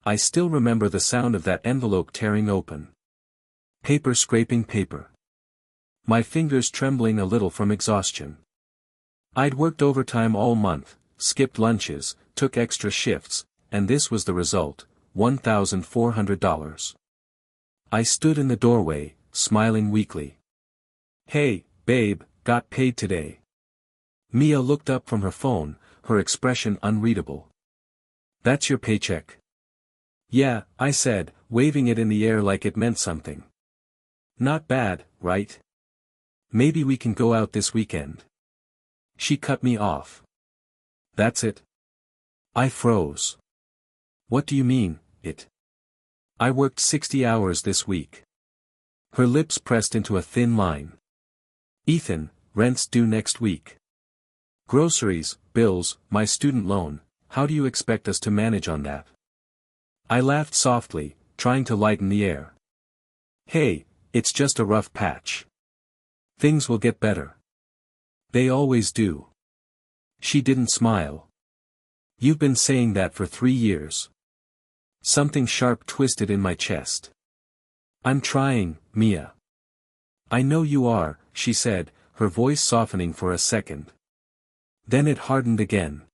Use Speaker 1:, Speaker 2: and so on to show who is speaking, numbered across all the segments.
Speaker 1: I still remember the sound of that envelope tearing open. Paper scraping paper. My fingers trembling a little from exhaustion. I'd worked overtime all month, skipped lunches, took extra shifts, and this was the result, $1,400. I stood in the doorway, smiling weakly. "Hey, babe, got paid today." Mia looked up from her phone, her expression unreadable. "That's your paycheck?" "Yeah," I said, waving it in the air like it meant something. "Not bad, right? Maybe we can go out this weekend." She cut me off. "That's it?" I froze. "What do you mean, it? I worked 60 hours this week." Her lips pressed into a thin line. "Ethan, rent's due next week. Groceries, bills, my student loan, how do you expect us to manage on that?" I laughed softly, trying to lighten the air. "Hey, it's just a rough patch. Things will get better. They always do." She didn't smile. "You've been saying that for 3 years." Something sharp twisted in my chest. "I'm trying, Mia." "I know you are," she said, her voice softening for a second. Then it hardened again.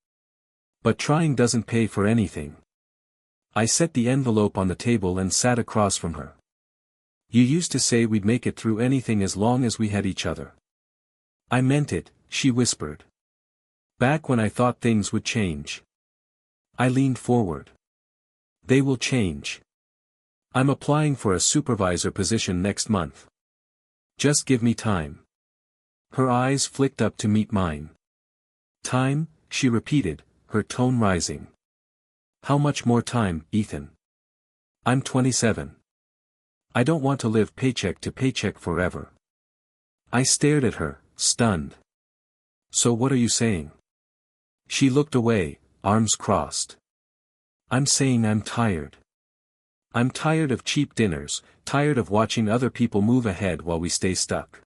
Speaker 1: "But trying doesn't pay for anything." I set the envelope on the table and sat across from her. "You used to say we'd make it through anything as long as we had each other." "I meant it," she whispered. "Back when I thought things would change." I leaned forward. "They will change. I'm applying for a supervisor position next month. Just give me time." Her eyes flicked up to meet mine. "Time?" she repeated, her tone rising. "How much more time, Ethan? I'm 27. I don't want to live paycheck to paycheck forever." I stared at her, stunned. "So what are you saying?" She looked away, arms crossed. "I'm saying I'm tired. I'm tired of cheap dinners, tired of watching other people move ahead while we stay stuck.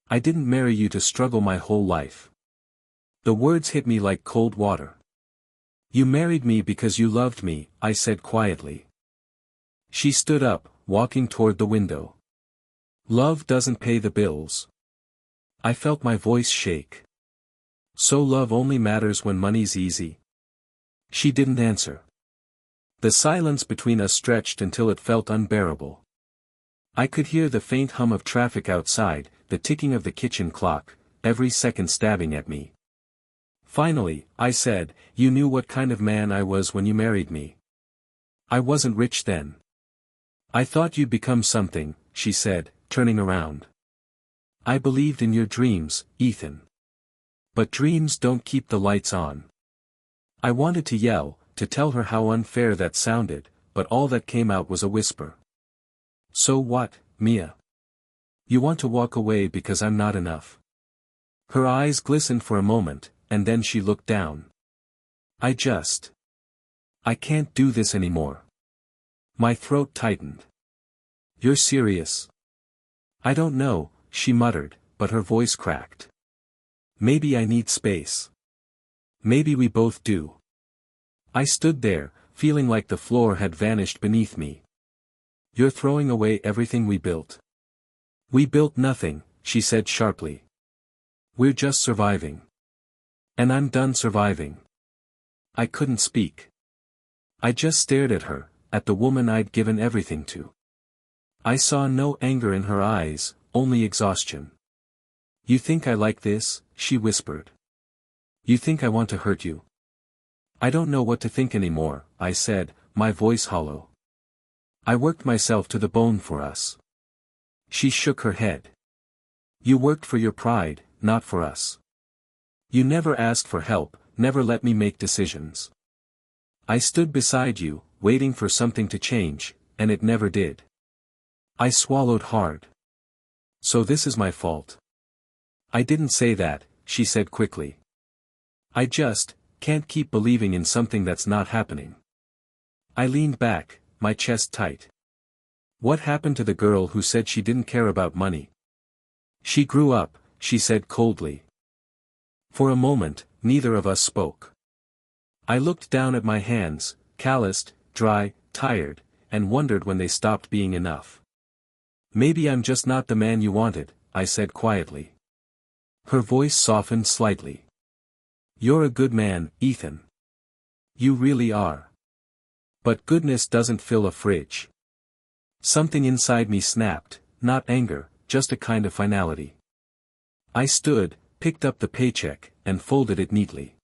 Speaker 1: I didn't marry you to struggle my whole life." The words hit me like cold water. "You married me because you loved me," I said quietly. She stood up, walking toward the window. "Love doesn't pay the bills." I felt my voice shake. "So love only matters when money's easy?" She didn't answer. The silence between us stretched until it felt unbearable. I could hear the faint hum of traffic outside, the ticking of the kitchen clock, every second stabbing at me. Finally, I said, "You knew what kind of man I was when you married me." "I wasn't rich then." "I thought you'd become something," she said, turning around. "I believed in your dreams, Ethan. But dreams don't keep the lights on." I wanted to yell, to tell her how unfair that sounded, but all that came out was a whisper. "So what, Mia? You want to walk away because I'm not enough?" Her eyes glistened for a moment, and then she looked down. I can't do this anymore." My throat tightened. "You're serious?" "I don't know," she muttered, but her voice cracked. "Maybe I need space. Maybe we both do." I stood there, feeling like the floor had vanished beneath me. "You're throwing away everything we built." "We built nothing," she said sharply. "We're just surviving. And I'm done surviving." I couldn't speak. I just stared at her, at the woman I'd given everything to. I saw no anger in her eyes, only exhaustion. "You think I like this?" she whispered. "You think I want to hurt you?" "I don't know what to think anymore," I said, my voice hollow. "I worked myself to the bone for us." She shook her head. "You worked for your pride, not for us. You never asked for help, never let me make decisions. I stood beside you, waiting for something to change, and it never did." I swallowed hard. "So this is my fault?" "I didn't say that," she said quickly. "I just can't keep believing in something that's not happening." I leaned back, my chest tight. "What happened to the girl who said she didn't care about money?" "She grew up," she said coldly. For a moment, neither of us spoke. I looked down at my hands, calloused, dry, tired, and wondered when they stopped being enough. Maybe I'm just not the man you wanted, I said quietly. Her voice softened slightly. You're a good man, Ethan. You really are. But goodness doesn't fill a fridge. Something inside me snapped, not anger, just a kind of finality. I stood, picked up the paycheck, and folded it neatly.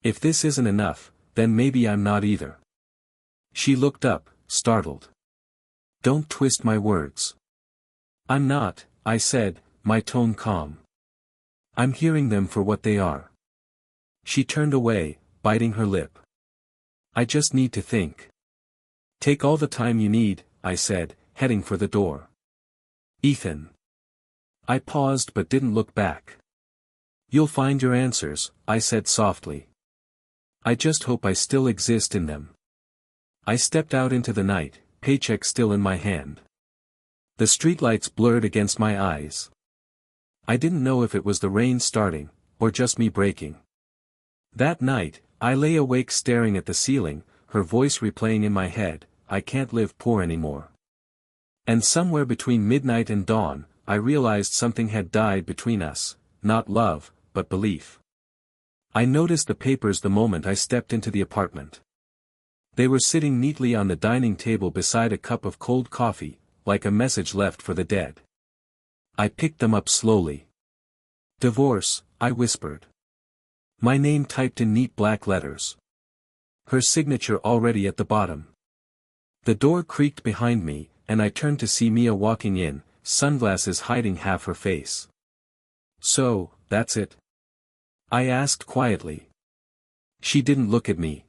Speaker 1: If this isn't enough, then maybe I'm not either. She looked up, startled. Don't twist my words. I'm not, I said, my tone calm. I'm hearing them for what they are. She turned away, biting her lip. I just need to think. Take all the time you need, I said, heading for the door. Ethan. I paused but didn't look back. You'll find your answers, I said softly. I just hope I still exist in them. I stepped out into the night, paycheck still in my hand. The streetlights blurred against my eyes. I didn't know if it was the rain starting, or just me breaking. That night, I lay awake staring at the ceiling, her voice replaying in my head, I can't live poor anymore. And somewhere between midnight and dawn, I realized something had died between us, not love, but belief. I noticed the papers the moment I stepped into the apartment. They were sitting neatly on the dining table beside a cup of cold coffee, like a message left for the dead. I picked them up slowly. Divorce, I whispered. My name typed in neat black letters. Her signature already at the bottom. The door creaked behind me, and I turned to see Mia walking in, sunglasses hiding half her face. So, that's it? I asked quietly. She didn't look at me.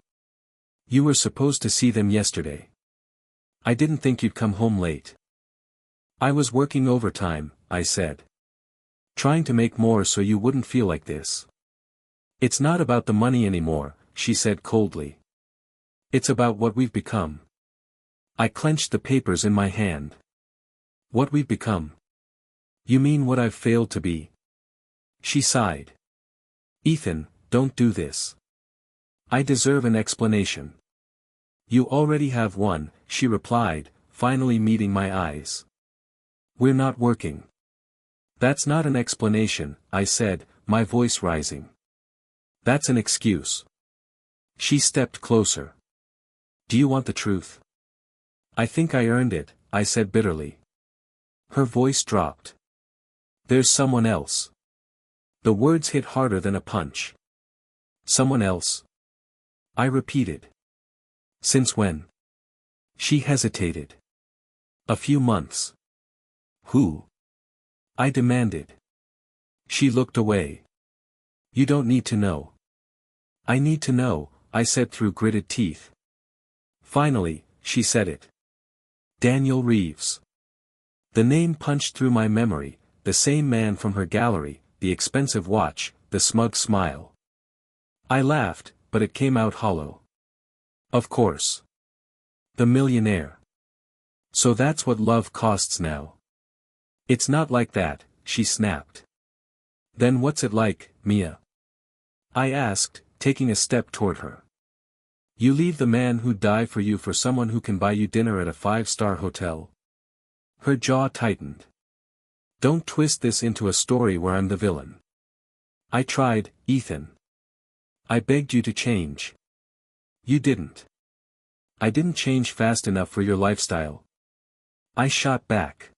Speaker 1: You were supposed to see them yesterday. I didn't think you'd come home late. I was working overtime, I said. Trying to make more so you wouldn't feel like this. It's not about the money anymore, she said coldly. It's about what we've become. I clenched the papers in my hand. What we've become? You mean what I've failed to be? She sighed. Ethan, don't do this. I deserve an explanation. You already have one, she replied, finally meeting my eyes. We're not working. That's not an explanation, I said, my voice rising. That's an excuse. She stepped closer. Do you want the truth? I think I earned it, I said bitterly. Her voice dropped. There's someone else. The words hit harder than a punch. Someone else? I repeated. Since when? She hesitated. A few months. Who? I demanded. She looked away. You don't need to know. I need to know, I said through gritted teeth. Finally, she said it. Daniel Reeves. The name punched through my memory, the same man from her gallery, the expensive watch, the smug smile. I laughed, but it came out hollow. Of course. The millionaire. So that's what love costs now. It's not like that, she snapped. Then what's it like, Mia? I asked, taking a step toward her. You leave the man who'd die for you for someone who can buy you dinner at a 5-star hotel? Her jaw tightened. Don't twist this into a story where I'm the villain. I tried, Ethan. I begged you to change. You didn't. I didn't change fast enough for your lifestyle. I shot back.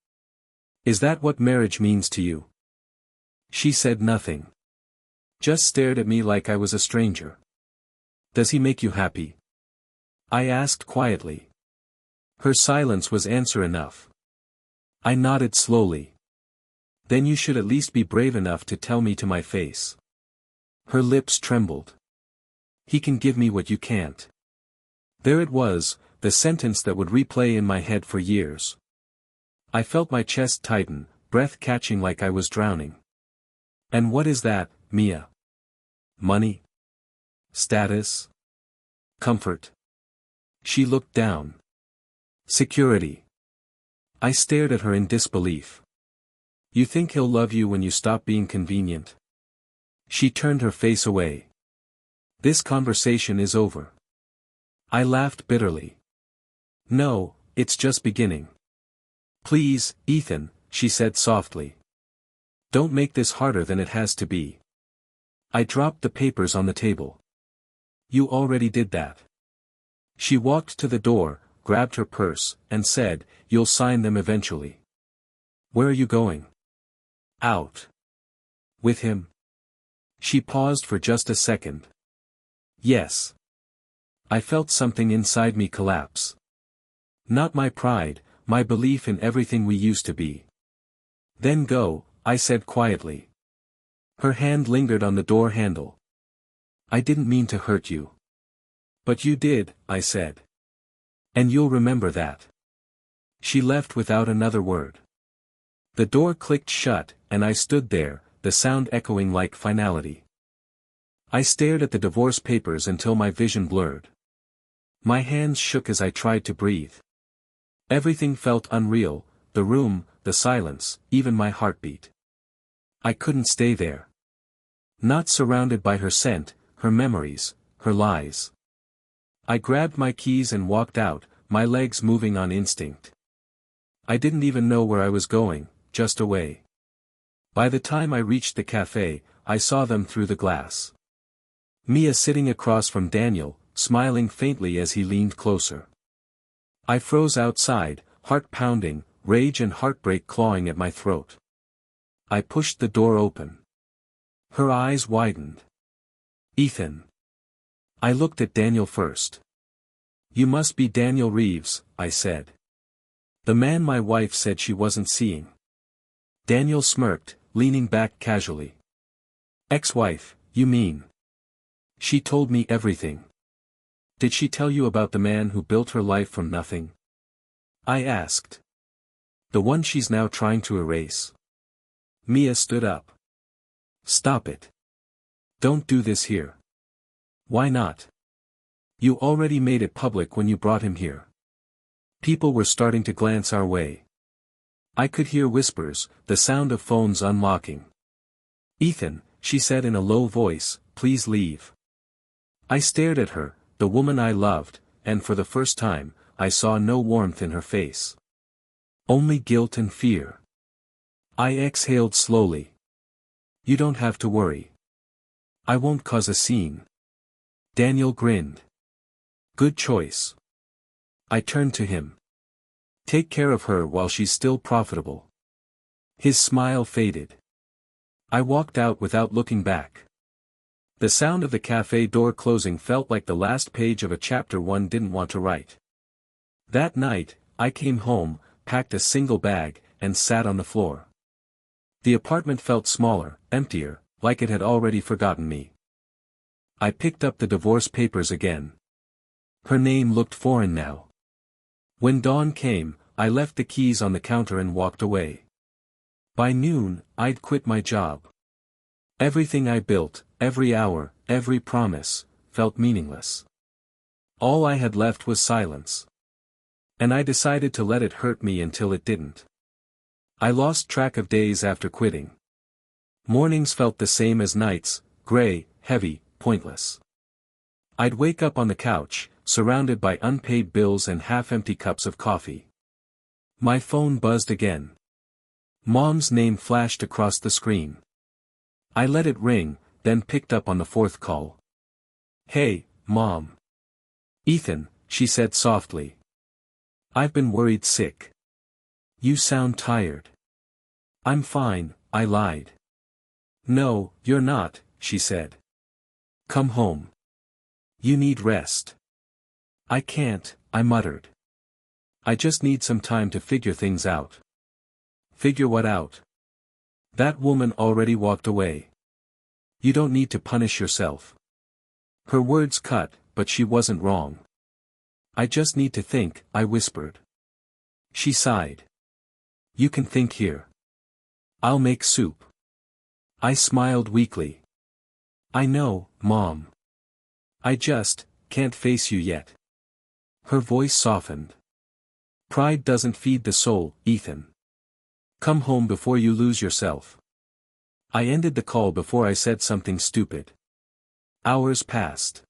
Speaker 1: Is that what marriage means to you? She said nothing. Just stared at me like I was a stranger. Does he make you happy? I asked quietly. Her silence was answer enough. I nodded slowly. Then you should at least be brave enough to tell me to my face. Her lips trembled. He can give me what you can't. There it was, the sentence that would replay in my head for years. I felt my chest tighten, breath catching like I was drowning. And what is that, Mia? Money? Status? Comfort? She looked down. Security. I stared at her in disbelief. You think he'll love you when you stop being convenient? She turned her face away. This conversation is over. I laughed bitterly. No, it's just beginning. Please, Ethan, she said softly. Don't make this harder than it has to be. I dropped the papers on the table. You already did that. She walked to the door, grabbed her purse, and said, You'll sign them eventually. Where are you going? Out. With him? She paused for just a second. Yes. I felt something inside me collapse. Not my pride, my belief in everything we used to be. Then go, I said quietly. Her hand lingered on the door handle. I didn't mean to hurt you. But you did, I said. And you'll remember that. She left without another word. The door clicked shut, and I stood there, the sound echoing like finality. I stared at the divorce papers until my vision blurred. My hands shook as I tried to breathe. Everything felt unreal, the room, the silence, even my heartbeat. I couldn't stay there. Not surrounded by her scent, her memories, her lies. I grabbed my keys and walked out, my legs moving on instinct. I didn't even know where I was going, just away. By the time I reached the cafe, I saw them through the glass. Mia sitting across from Daniel, smiling faintly as he leaned closer. I froze outside, heart pounding, rage and heartbreak clawing at my throat. I pushed the door open. Her eyes widened. Ethan. I looked at Daniel first. You must be Daniel Reeves, I said. The man my wife said she wasn't seeing. Daniel smirked, leaning back casually. Ex-wife, you mean? She told me everything. Did she tell you about the man who built her life from nothing? I asked. The one she's now trying to erase. Mia stood up. Stop it. Don't do this here. Why not? You already made it public when you brought him here. People were starting to glance our way. I could hear whispers, the sound of phones unlocking. Ethan, she said in a low voice, please leave. I stared at her, the woman I loved, and for the first time, I saw no warmth in her face. Only guilt and fear. I exhaled slowly. You don't have to worry. I won't cause a scene. Daniel grinned. Good choice. I turned to him. Take care of her while she's still profitable. His smile faded. I walked out without looking back. The sound of the cafe door closing felt like the last page of a chapter one didn't want to write. That night, I came home, packed a single bag, and sat on the floor. The apartment felt smaller, emptier, like it had already forgotten me. I picked up the divorce papers again. Her name looked foreign now. When dawn came, I left the keys on the counter and walked away. By noon, I'd quit my job. Everything I built, every hour, every promise, felt meaningless. All I had left was silence. And I decided to let it hurt me until it didn't. I lost track of days after quitting. Mornings felt the same as nights, gray, heavy, pointless. I'd wake up on the couch, surrounded by unpaid bills and half-empty cups of coffee. My phone buzzed again. Mom's name flashed across the screen. I let it ring, then picked up on the fourth call. Hey, Mom. Ethan, she said softly. I've been worried sick. You sound tired. I'm fine, I lied. No, you're not, she said. Come home. You need rest. I can't, I muttered. I just need some time to figure things out. Figure what out? That woman already walked away. You don't need to punish yourself. Her words cut, but she wasn't wrong. I just need to think, I whispered. She sighed. You can think here. I'll make soup. I smiled weakly. I know, Mom. I just can't face you yet. Her voice softened. Pride doesn't feed the soul, Ethan. Come home before you lose yourself. I ended the call before I said something stupid. Hours passed.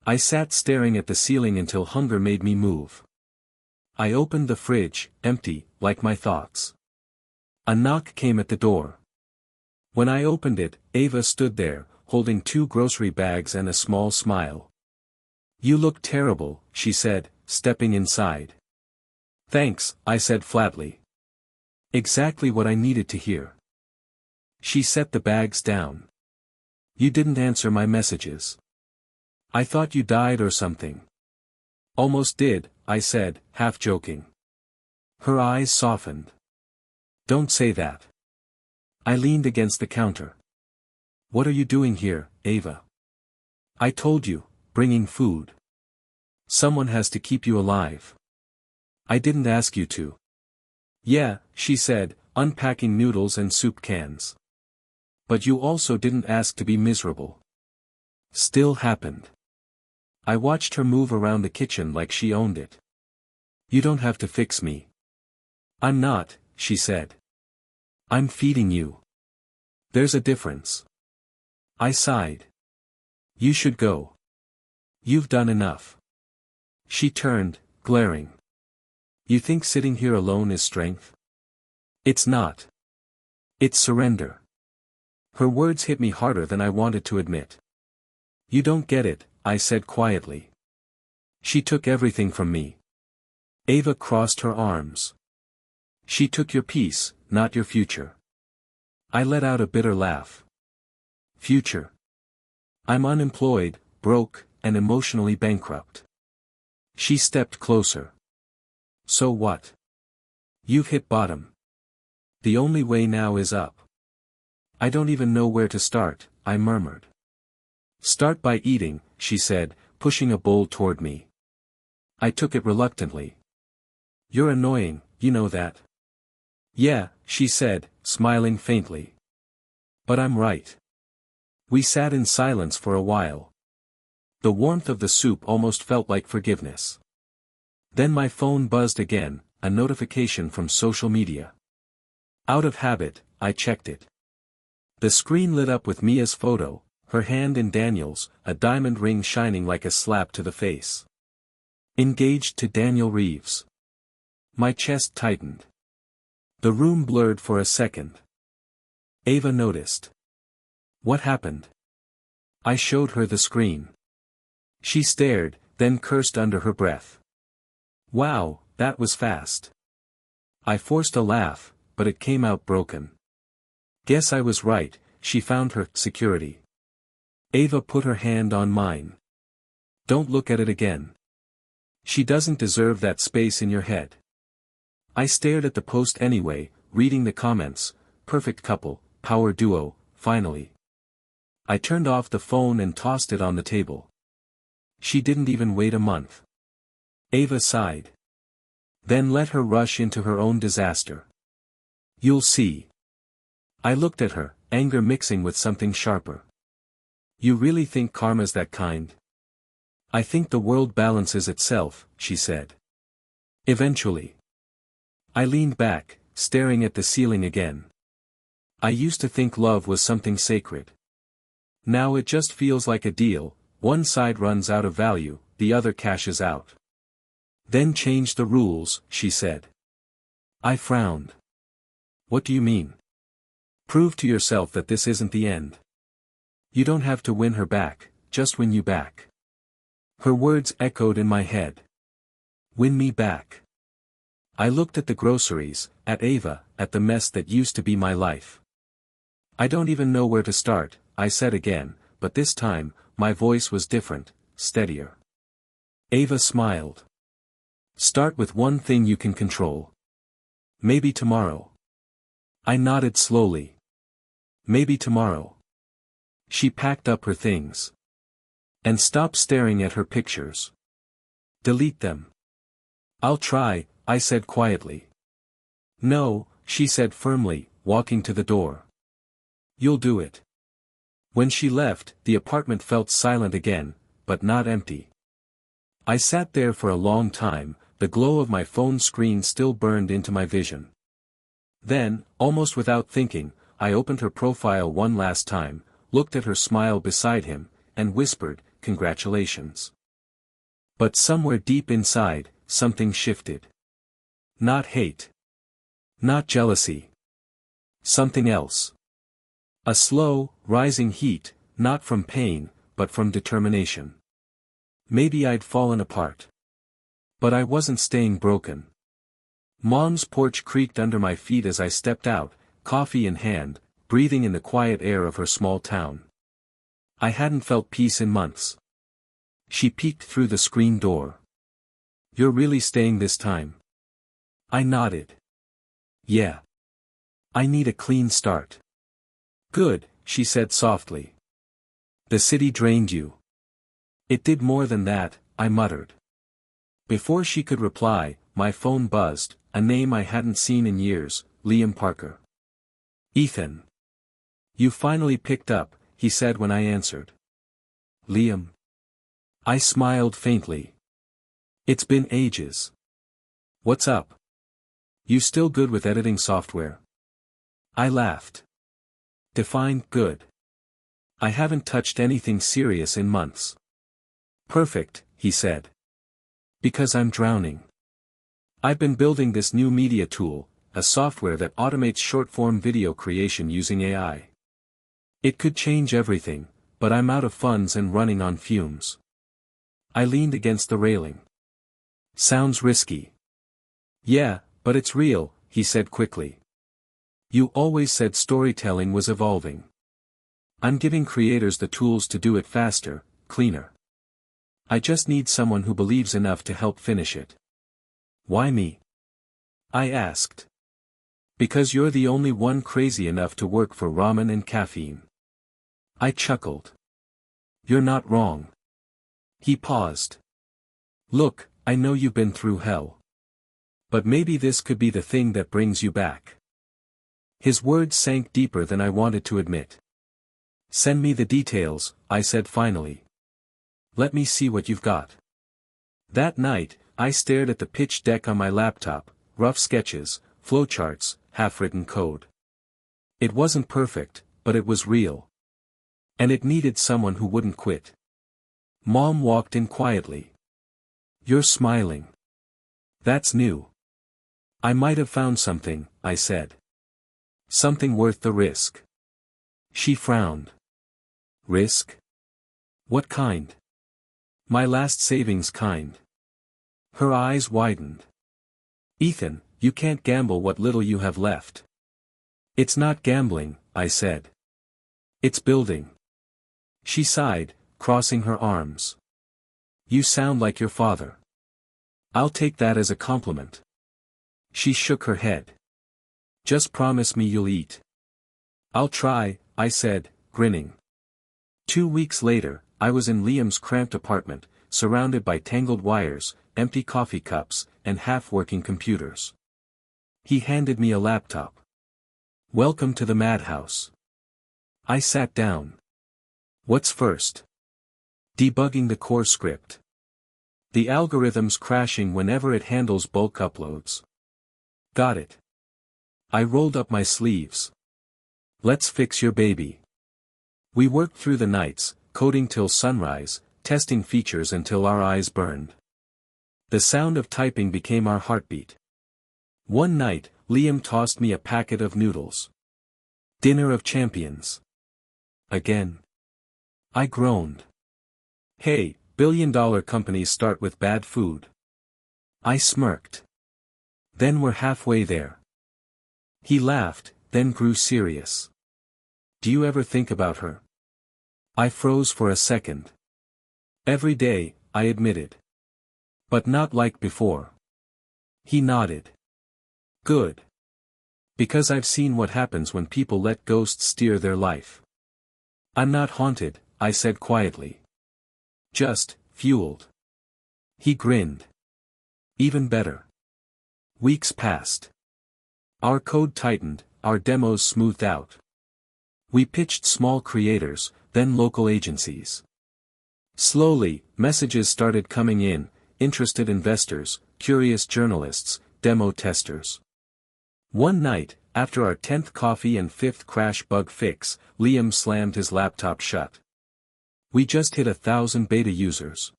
Speaker 1: I sat staring at the ceiling until hunger made me move. I opened the fridge, empty, like my thoughts. A knock came at the door. When I opened it, Ava stood there, holding 2 grocery bags and a small smile. "You look terrible," she said, stepping inside. "Thanks," I said flatly. Exactly what I needed to hear. She set the bags down. "You didn't answer my messages. I thought you died or something." "Almost did," I said, half joking. Her eyes softened. "Don't say that." I leaned against the counter. "What are you doing here, Ava?" "I told you, bringing food. Someone has to keep you alive." "I didn't ask you to." "Yeah," she said, unpacking noodles and soup cans. "But you also didn't ask to be miserable." Still happened. I watched her move around the kitchen like she owned it. "You don't have to fix me." "I'm not," she said. "I'm feeding you. There's a difference." I sighed. "You should go. You've done enough." She turned, glaring. "You think sitting here alone is strength? It's not. It's surrender." Her words hit me harder than I wanted to admit. "You don't get it," I said quietly. "She took everything from me." Ava crossed her arms. "She took your peace, not your future." I let out a bitter laugh. "Future? I'm unemployed, broke, and emotionally bankrupt." She stepped closer. "So what? You've hit bottom. The only way now is up." "I don't even know where to start," I murmured. "Start by eating," she said, pushing a bowl toward me. I took it reluctantly. "You're annoying, you know that." "Yeah," she said, smiling faintly. "But I'm right." We sat in silence for a while. The warmth of the soup almost felt like forgiveness. Then my phone buzzed again, a notification from social media. Out of habit, I checked it. The screen lit up with Mia's photo, her hand in Daniel's, a diamond ring shining like a slap to the face. "Engaged to Daniel Reeves." My chest tightened. The room blurred for a second. Ava noticed. "What happened?" I showed her the screen. She stared, then cursed under her breath. "Wow, that was fast." I forced a laugh, but it came out broken. "Guess I was right," she found her security. Ava put her hand on mine. "Don't look at it again. She doesn't deserve that space in your head." I stared at the post anyway, reading the comments. "Perfect couple, power duo, finally." I turned off the phone and tossed it on the table. She didn't even wait a month. Ava sighed. "Then let her rush into her own disaster. You'll see." I looked at her, anger mixing with something sharper. "You really think karma's that kind?" "I think the world balances itself," she said. "Eventually." I leaned back, staring at the ceiling again. I used to think love was something sacred. Now it just feels like a deal, one side runs out of value, the other cashes out. "Then change the rules," she said. I frowned. "What do you mean?" "Prove to yourself that this isn't the end. You don't have to win her back, just win you back." Her words echoed in my head. Win me back. I looked at the groceries, at Ava, at the mess that used to be my life. "I don't even know where to start," I said again, but this time, my voice was different, steadier. Ava smiled. "Start with one thing you can control. Maybe tomorrow." I nodded slowly. "Maybe tomorrow." She packed up her things. "And stop staring at her pictures. Delete them." "I'll try," I said quietly. "No," she said firmly, walking to the door. "You'll do it." When she left, the apartment felt silent again, but not empty. I sat there for a long time, the glow of my phone screen still burned into my vision. Then, almost without thinking, I opened her profile one last time, looked at her smile beside him, and whispered, "Congratulations." But somewhere deep inside, something shifted. Not hate. Not jealousy. Something else. A slow, rising heat, not from pain, but from determination. Maybe I'd fallen apart. But I wasn't staying broken. Mom's porch creaked under my feet as I stepped out, coffee in hand, breathing in the quiet air of her small town. I hadn't felt peace in months. She peeked through the screen door. "You're really staying this time?" I nodded. "Yeah. I need a clean start." "Good," she said softly. "The city drained you." "It did more than that," I muttered. Before she could reply, my phone buzzed, a name I hadn't seen in years, Liam Parker. "Ethan. You finally picked up," he said when I answered. "Liam." I smiled faintly. "It's been ages. What's up? You still good with editing software?" I laughed. "Define good." "I haven't touched anything serious in months." "Perfect," he said. "Because I'm drowning. I've been building this new media tool, a software that automates short-form video creation using AI. It could change everything, but I'm out of funds and running on fumes." I leaned against the railing. "Sounds risky." "Yeah, but it's real," he said quickly. "You always said storytelling was evolving. I'm giving creators the tools to do it faster, cleaner. I just need someone who believes enough to help finish it." "Why me?" I asked. "Because you're the only one crazy enough to work for ramen and caffeine." I chuckled. "You're not wrong." He paused. "Look, I know you've been through hell. But maybe this could be the thing that brings you back." His words sank deeper than I wanted to admit. "Send me the details," I said finally. "Let me see what you've got." That night, I stared at the pitch deck on my laptop, rough sketches, flowcharts, half-written code. It wasn't perfect, but it was real. And it needed someone who wouldn't quit. Mom walked in quietly. "You're smiling. That's new." "I might have found something," I said. "Something worth the risk." She frowned. "Risk? What kind?" "My last savings kind." Her eyes widened. "Ethan, you can't gamble what little you have left." "It's not gambling," I said. "It's building." She sighed, crossing her arms. "You sound like your father." "I'll take that as a compliment." She shook her head. "Just promise me you'll eat." "I'll try," I said, grinning. 2 weeks later, I was in Liam's cramped apartment, surrounded by tangled wires, empty coffee cups, and half-working computers. He handed me a laptop. "Welcome to the madhouse." I sat down. "What's first?" "Debugging the core script. The algorithm's crashing whenever it handles bulk uploads." "Got it." I rolled up my sleeves. "Let's fix your baby." We worked through the nights, coding till sunrise, testing features until our eyes burned. The sound of typing became our heartbeat. One night, Liam tossed me a packet of noodles. "Dinner of champions." "Again?" I groaned. "Hey, billion-dollar companies start with bad food." I smirked. "Then we're halfway there." He laughed, then grew serious. "Do you ever think about her?" I froze for a second. "Every day," I admitted. "But not like before." He nodded. "Good. Because I've seen what happens when people let ghosts steer their life." "I'm not haunted," I said quietly. "Just, fueled." He grinned. "Even better." Weeks passed. Our code tightened, our demos smoothed out. We pitched small creators, then local agencies. Slowly, messages started coming in, interested investors, curious journalists, demo testers. One night, after our 10th coffee and 5th crash bug fix, Liam slammed his laptop shut. "We just hit 1,000 beta users."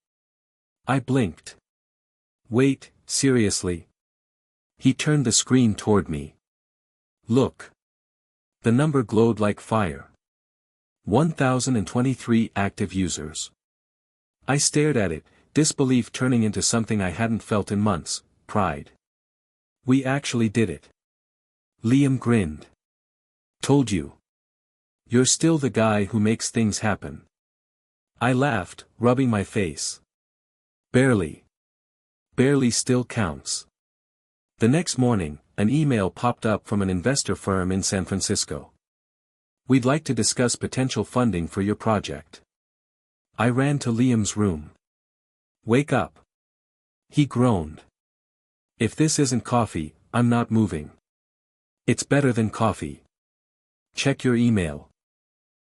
Speaker 1: I blinked. Wait, seriously? He turned the screen toward me. Look. The number glowed like fire. 1,023 active users. I stared at it, disbelief turning into something I hadn't felt in months, pride. We actually did it. Liam grinned. Told you. You're still the guy who makes things happen. I laughed, rubbing my face. Barely. Barely still counts. The next morning, an email popped up from an investor firm in San Francisco. We'd like to discuss potential funding for your project. I ran to Liam's room. Wake up. He groaned. If this isn't coffee, I'm not moving. It's better than coffee. Check your email.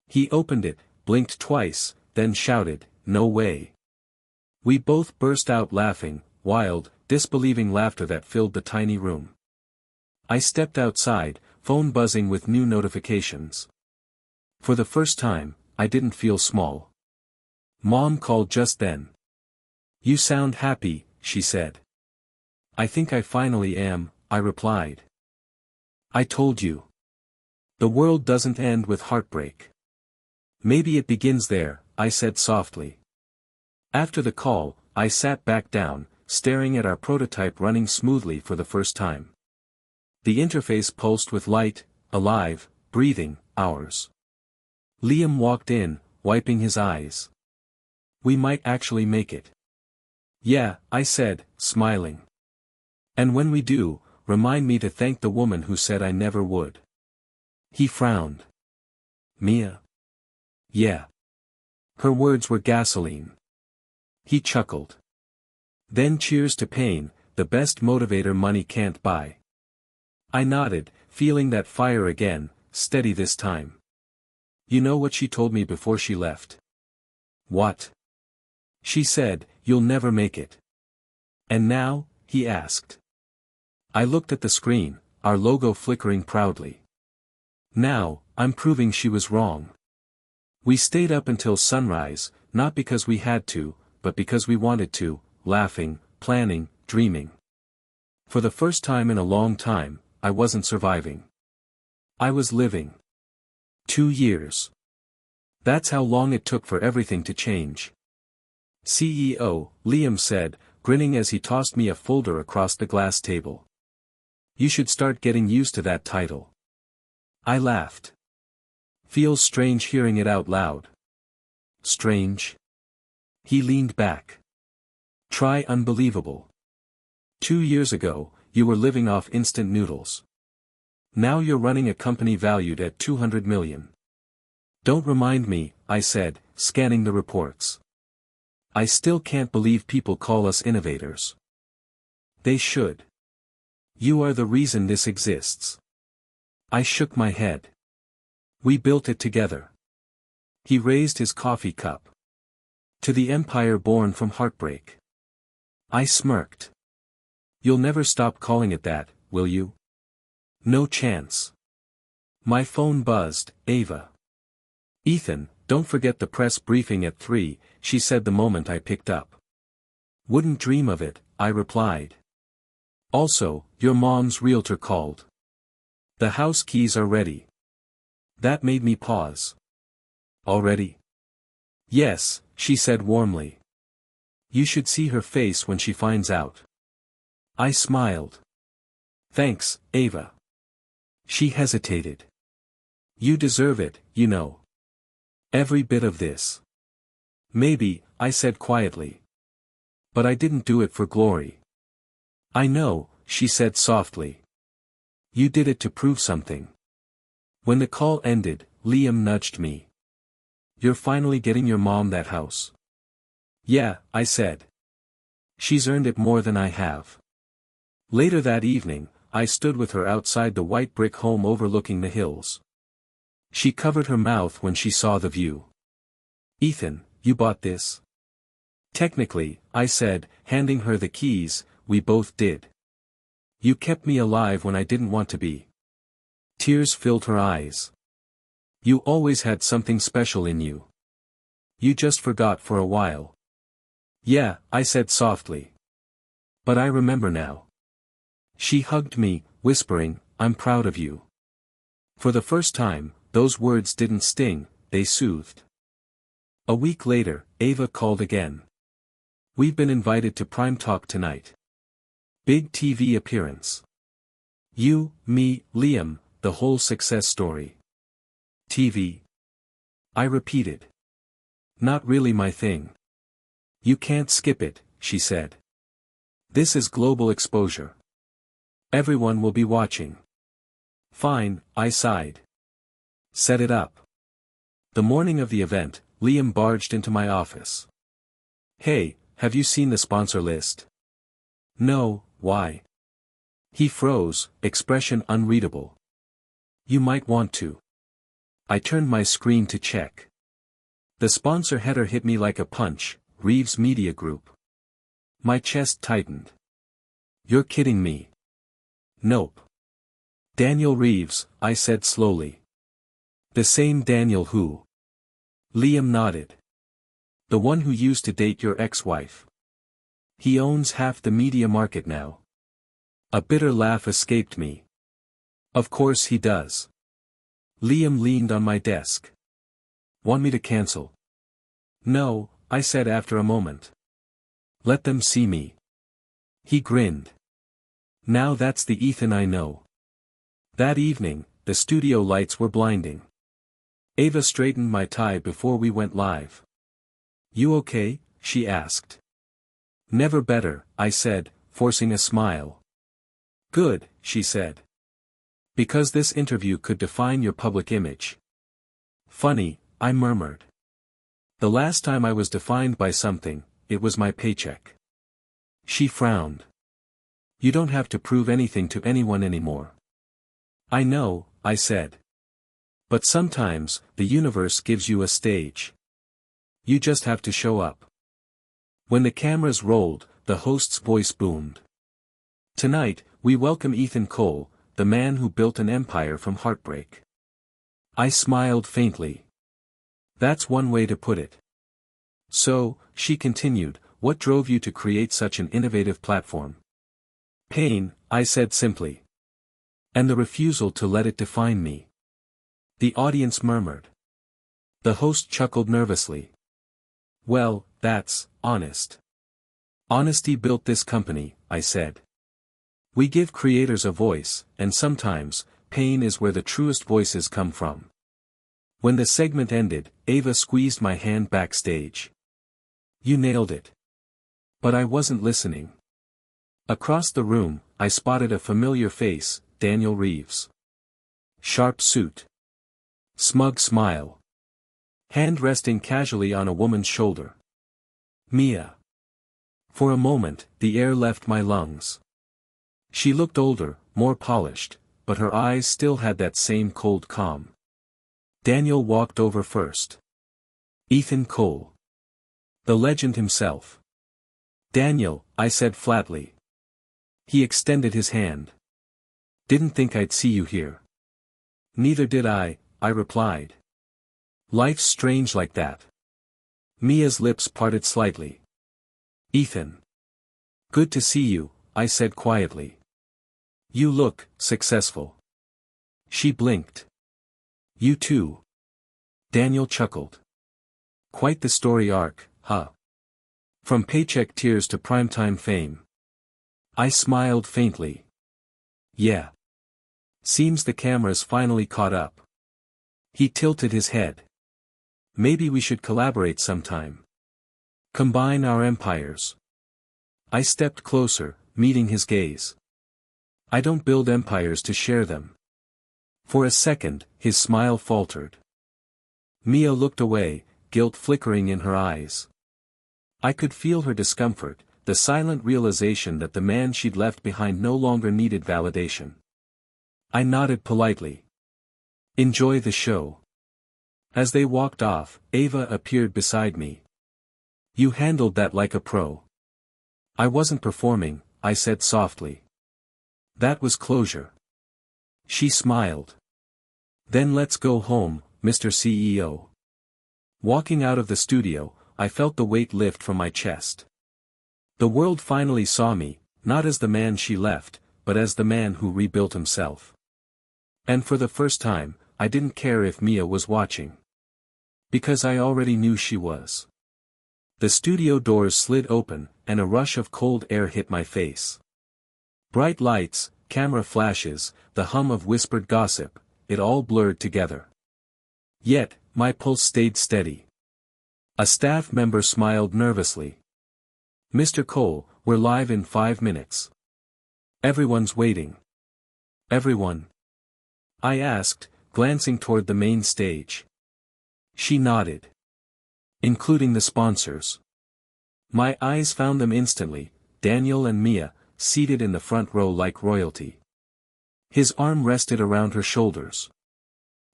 Speaker 1: He opened it, blinked twice, then shouted, "No way." We both burst out laughing, wild, disbelieving laughter that filled the tiny room. I stepped outside, phone buzzing with new notifications. For the first time, I didn't feel small. Mom called just then. "You sound happy," she said. "I think I finally am," I replied. "I told you. The world doesn't end with heartbreak. Maybe it begins there," I said softly. After the call, I sat back down, staring at our prototype running smoothly for the first time. The interface pulsed with light, alive, breathing, ours. Liam walked in, wiping his eyes. "We might actually make it." "Yeah," I said, smiling. "And when we do, remind me to thank the woman who said I never would." He frowned. "Mia?" "Yeah." Her words were gasoline. He chuckled. "Then cheers to pain, the best motivator money can't buy." I nodded, feeling that fire again, steady this time. "You know what she told me before she left?" "What?" "She said, you'll never make it." "And now?" he asked. I looked at the screen, our logo flickering proudly. Now, I'm proving she was wrong. We stayed up until sunrise, not because we had to, but because we wanted to, laughing, planning, dreaming. For the first time in a long time, I wasn't surviving. I was living. 2 years. That's how long it took for everything to change. CEO, Liam said, grinning as he tossed me a folder across the glass table. "You should start getting used to that title." I laughed. Feels strange hearing it out loud. Strange? He leaned back. Try unbelievable. 2 years ago, you were living off instant noodles. Now you're running a company valued at 200 million. Don't remind me, I said, scanning the reports. I still can't believe people call us innovators. They should. You are the reason this exists. I shook my head. We built it together. He raised his coffee cup. To the empire born from heartbreak. I smirked. You'll never stop calling it that, will you? No chance. My phone buzzed. Ava. "Ethan, don't forget the press briefing at 3, she said the moment I picked up. Wouldn't dream of it, I replied. Also, your mom's realtor called. The house keys are ready. That made me pause. Already? Yes, she said warmly. You should see her face when she finds out. I smiled. Thanks, Ava. She hesitated. You deserve it, you know. Every bit of this. Maybe, I said quietly. But I didn't do it for glory. I know, she said softly. You did it to prove something. When the call ended, Liam nudged me. You're finally getting your mom that house. Yeah, I said. She's earned it more than I have. Later that evening, I stood with her outside the white brick home overlooking the hills. She covered her mouth when she saw the view. Ethan, you bought this? Technically, I said, handing her the keys, we both did. You kept me alive when I didn't want to be. Tears filled her eyes. You always had something special in you. You just forgot for a while. Yeah, I said softly. But I remember now. She hugged me, whispering, I'm proud of you. For the first time, those words didn't sting, they soothed. A week later, Ava called again. We've been invited to Prime Talk tonight. Big TV appearance. You, me, Liam, the whole success story. TV. I repeated. Not really my thing. You can't skip it, she said. This is global exposure. Everyone will be watching. Fine, I sighed. Set it up. The morning of the event, Liam barged into my office. Hey, have you seen the sponsor list? No, why? He froze, expression unreadable. You might want to. I turned my screen to check. The sponsor header hit me like a punch, Reeves Media Group. My chest tightened. You're kidding me. Nope. Daniel Reeves, I said slowly. The same Daniel who? Liam nodded. The one who used to date your ex-wife. He owns half the media market now. A bitter laugh escaped me. Of course he does. Liam leaned on my desk. Want me to cancel? No, I said after a moment. Let them see me. He grinned. Now that's the Ethan I know. That evening, the studio lights were blinding. Ava straightened my tie before we went live. You okay? She asked. Never better, I said, forcing a smile. Good, she said. Because this interview could define your public image. Funny, I murmured. The last time I was defined by something, it was my paycheck. She frowned. You don't have to prove anything to anyone anymore. I know, I said. But sometimes, the universe gives you a stage. You just have to show up. When the cameras rolled, the host's voice boomed. Tonight, we welcome Ethan Cole, the man who built an empire from heartbreak. I smiled faintly. That's one way to put it. So, she continued, what drove you to create such an innovative platform? Pain, I said simply. And the refusal to let it define me. The audience murmured. The host chuckled nervously. Well, that's honest. Honesty built this company, I said. We give creators a voice, and sometimes, pain is where the truest voices come from. When the segment ended, Ava squeezed my hand backstage. You nailed it. But I wasn't listening. Across the room, I spotted a familiar face, Daniel Reeves. Sharp suit. Smug smile. Hand resting casually on a woman's shoulder. Mia. For a moment, the air left my lungs. She looked older, more polished, but her eyes still had that same cold calm. Daniel walked over first. Ethan Cole. The legend himself. Daniel, I said flatly. He extended his hand. Didn't think I'd see you here. Neither did I replied. Life's strange like that. Mia's lips parted slightly. Ethan. Good to see you, I said quietly. You look successful. She blinked. You too. Daniel chuckled. Quite the story arc, huh? From paycheck tears to primetime fame. I smiled faintly. Yeah. Seems the cameras finally caught up. He tilted his head. Maybe we should collaborate sometime. Combine our empires. I stepped closer, meeting his gaze. I don't build empires to share them. For a second, his smile faltered. Mia looked away, guilt flickering in her eyes. I could feel her discomfort, the silent realization that the man she'd left behind no longer needed validation. I nodded politely. Enjoy the show. As they walked off, Ava appeared beside me. You handled that like a pro. I wasn't performing, I said softly. That was closure. She smiled. Then let's go home, Mr. CEO. Walking out of the studio, I felt the weight lift from my chest. The world finally saw me, not as the man she left, but as the man who rebuilt himself. And for the first time, I didn't care if Mia was watching. Because I already knew she was. The studio doors slid open, and a rush of cold air hit my face. Bright lights, camera flashes, the hum of whispered gossip, it all blurred together. Yet, my pulse stayed steady. A staff member smiled nervously. "Mr. Cole, we're live in 5 minutes. Everyone's waiting." "Everyone?" I asked, glancing toward the main stage. She nodded. "Including the sponsors." My eyes found them instantly, Daniel and Mia, seated in the front row like royalty. His arm rested around her shoulders.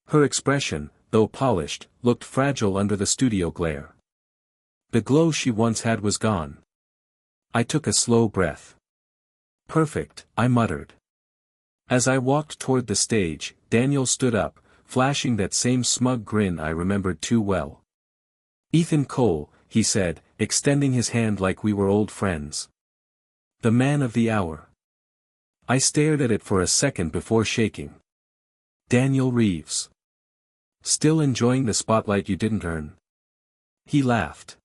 Speaker 1: Her expression, though polished, looked fragile under the studio glare. The glow she once had was gone. I took a slow breath. "Perfect," I muttered. As I walked toward the stage, Daniel stood up, flashing that same smug grin I remembered too well. "Ethan Cole," he said, extending his hand like we were old friends. "The man of the hour." I stared at it for a second before shaking. "Daniel Reeves. Still enjoying the spotlight you didn't earn?" He laughed.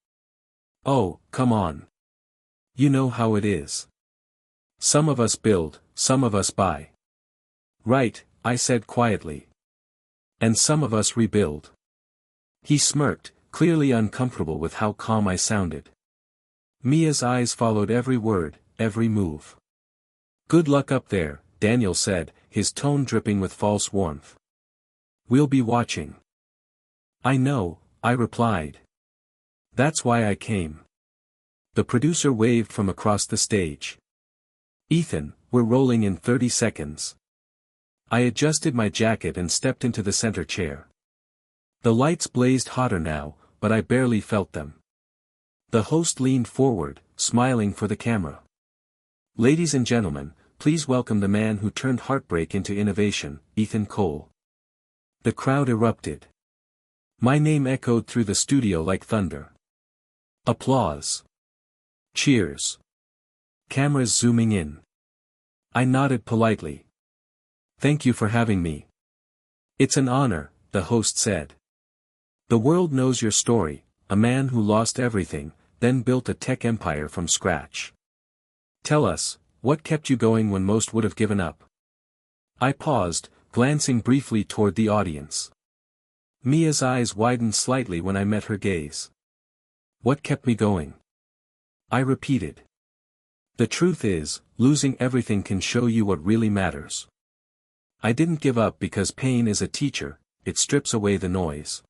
Speaker 1: "Oh, come on. You know how it is. Some of us build, some of us buy." "Right," I said quietly. "And some of us rebuild." He smirked, clearly uncomfortable with how calm I sounded. Mia's eyes followed every word, every move. "Good luck up there," Daniel said, his tone dripping with false warmth. "We'll be watching." "I know," I replied. "That's why I came." The producer waved from across the stage. "Ethan, we're rolling in 30 seconds. I adjusted my jacket and stepped into the center chair. The lights blazed hotter now, but I barely felt them. The host leaned forward, smiling for the camera. "Ladies and gentlemen, please welcome the man who turned heartbreak into innovation, Ethan Cole." The crowd erupted. My name echoed through the studio like thunder. Applause. Cheers. Cameras zooming in. I nodded politely. "Thank you for having me." "It's an honor," the host said. "The world knows your story, a man who lost everything, then built a tech empire from scratch. Tell us, what kept you going when most would have given up?" I paused, glancing briefly toward the audience. Mia's eyes widened slightly when I met her gaze. "What kept me going?" I repeated. "The truth is, losing everything can show you what really matters. I didn't give up because pain is a teacher, it strips away the noise."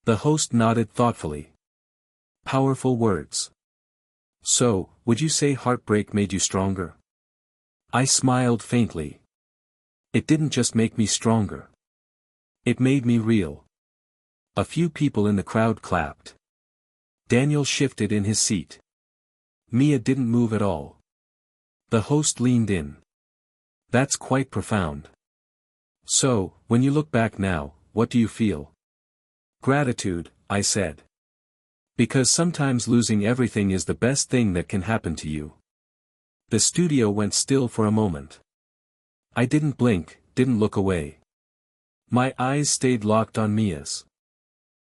Speaker 1: The host nodded thoughtfully. Powerful words. "So, would you say heartbreak made you stronger?" I smiled faintly. "It didn't just make me stronger. It made me real." A few people in the crowd clapped. Daniel shifted in his seat. Mia didn't move at all. The host leaned in. "That's quite profound. So, when you look back now, what do you feel?" "Gratitude," I said. "Because sometimes losing everything is the best thing that can happen to you." The studio went still for a moment. I didn't blink, didn't look away. My eyes stayed locked on Mia's.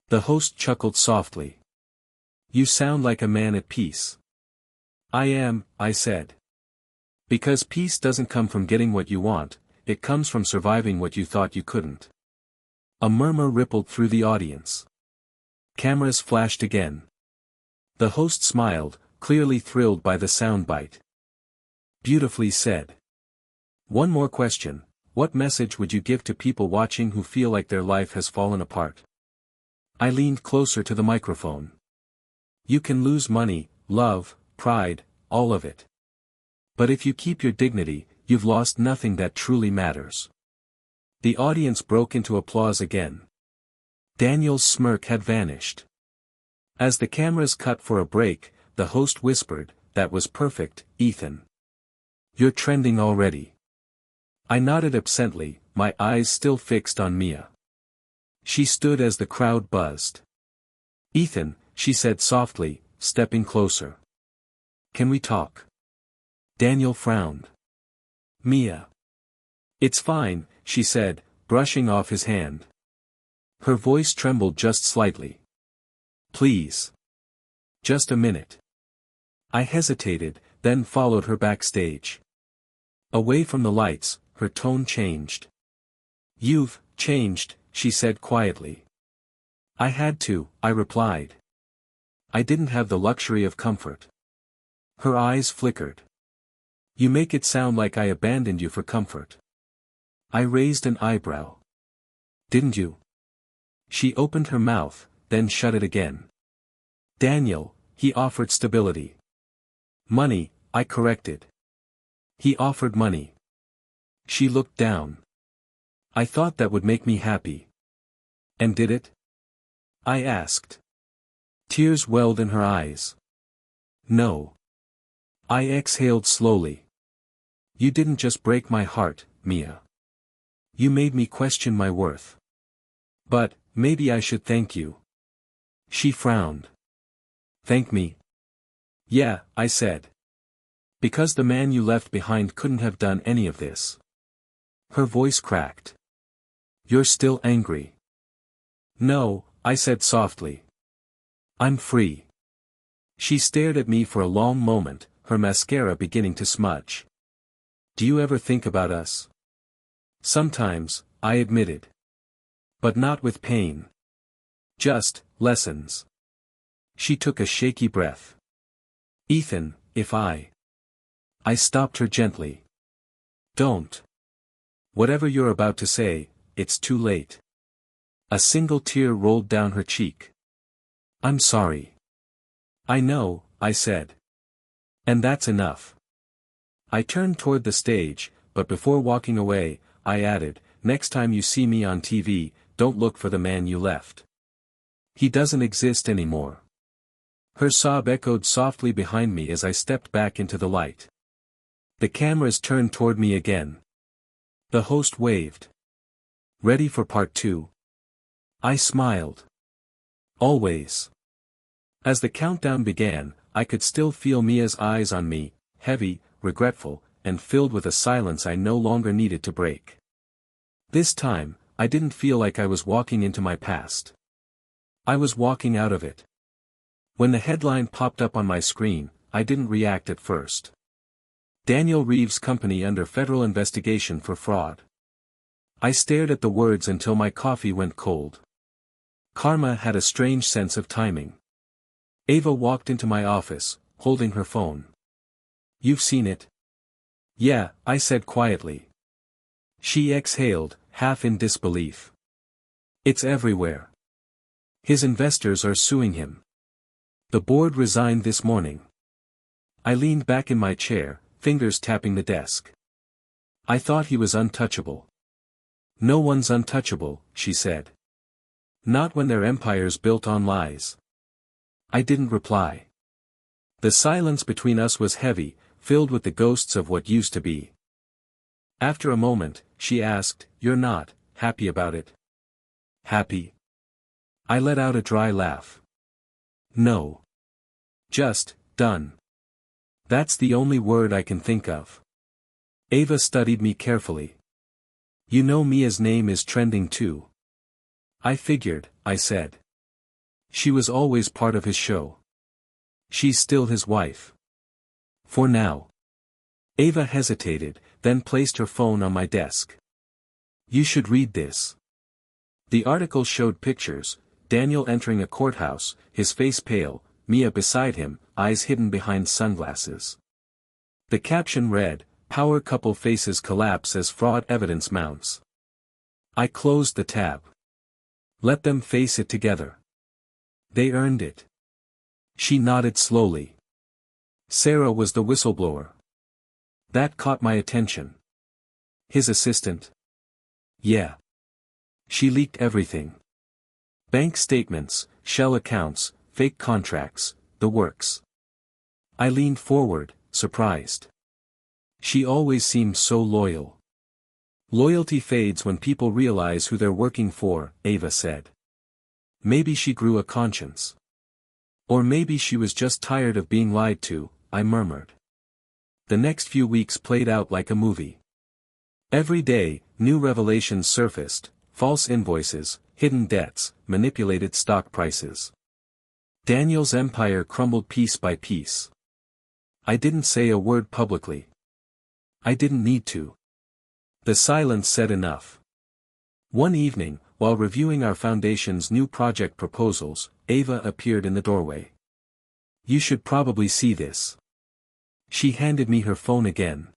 Speaker 1: The host chuckled softly. "You sound like a man at peace." "I am," I said. "Because peace doesn't come from getting what you want, it comes from surviving what you thought you couldn't." A murmur rippled through the audience. Cameras flashed again. The host smiled, clearly thrilled by the soundbite. "Beautifully said. One more question, what message would you give to people watching who feel like their life has fallen apart?" I leaned closer to the microphone. "You can lose money, love, pride, all of it. But if you keep your dignity, you've lost nothing that truly matters." The audience broke into applause again. Daniel's smirk had vanished. As the cameras cut for a break, the host whispered, "That was perfect, Ethan. You're trending already." I nodded absently, my eyes still fixed on Mia. She stood as the crowd buzzed. "Ethan," she said softly, stepping closer. Can we talk? Daniel frowned. Mia. It's fine, she said, brushing off his hand. Her voice trembled just slightly. Please. Just a minute. I hesitated, then followed her backstage. Away from the lights, her tone changed. You've changed, she said quietly. I had to, I replied. I didn't have the luxury of comfort. Her eyes flickered. You make it sound like I abandoned you for comfort. I raised an eyebrow. Didn't you? She opened her mouth, then shut it again. Daniel, he offered stability. Money, I corrected. He offered money. She looked down. I thought that would make me happy. And did it? I asked. Tears welled in her eyes. No. I exhaled slowly. You didn't just break my heart, Mia. You made me question my worth. But, maybe I should thank you. She frowned. Thank me? Yeah, I said. Because the man you left behind couldn't have done any of this. Her voice cracked. You're still angry. No, I said softly. I'm free. She stared at me for a long moment, her mascara beginning to smudge. Do you ever think about us? Sometimes, I admitted. But not with pain. Just, lessons. She took a shaky breath. Ethan, if I stopped her gently. Don't. Whatever you're about to say, it's too late. A single tear rolled down her cheek. I'm sorry. I know, I said. And that's enough. I turned toward the stage, but before walking away, I added, next time you see me on TV, don't look for the man you left. He doesn't exist anymore. Her sob echoed softly behind me as I stepped back into the light. The cameras turned toward me again. The host waved. Ready for part 2? I smiled. Always. As the countdown began, I could still feel Mia's eyes on me, heavy, regretful, and filled with a silence I no longer needed to break. This time, I didn't feel like I was walking into my past. I was walking out of it. When the headline popped up on my screen, I didn't react at first. Daniel Reeves' company under federal investigation for fraud. I stared at the words until my coffee went cold. Karma had a strange sense of timing. Ava walked into my office, holding her phone. You've seen it? Yeah, I said quietly. She exhaled, half in disbelief. It's everywhere. His investors are suing him. The board resigned this morning. I leaned back in my chair, fingers tapping the desk. I thought he was untouchable. No one's untouchable, she said. Not when their empire's built on lies. I didn't reply. The silence between us was heavy, filled with the ghosts of what used to be. After a moment, she asked, You're not happy about it? Happy? I let out a dry laugh. No. Just, done. That's the only word I can think of. Ava studied me carefully. You know Mia's name is trending too. I figured, I said. She was always part of his show. She's still his wife. For now. Ava hesitated, then placed her phone on my desk. You should read this. The article showed pictures, Daniel entering a courthouse, his face pale, Mia beside him, eyes hidden behind sunglasses. The caption read, Power couple faces collapse as fraud evidence mounts. I closed the tab. Let them face it together. They earned it. She nodded slowly. Sarah was the whistleblower. That caught my attention. His assistant? Yeah. She leaked everything. Bank statements, shell accounts, fake contracts, the works. I leaned forward, surprised. She always seemed so loyal. Loyalty fades when people realize who they're working for, Ava said. Maybe she grew a conscience. Or maybe she was just tired of being lied to, I murmured. The next few weeks played out like a movie. Every day, new revelations surfaced: false invoices, hidden debts, manipulated stock prices. Daniel's empire crumbled piece by piece. I didn't say a word publicly. I didn't need to. The silence said enough. One evening, while reviewing our foundation's new project proposals, Ava appeared in the doorway. "You should probably see this." She handed me her phone again.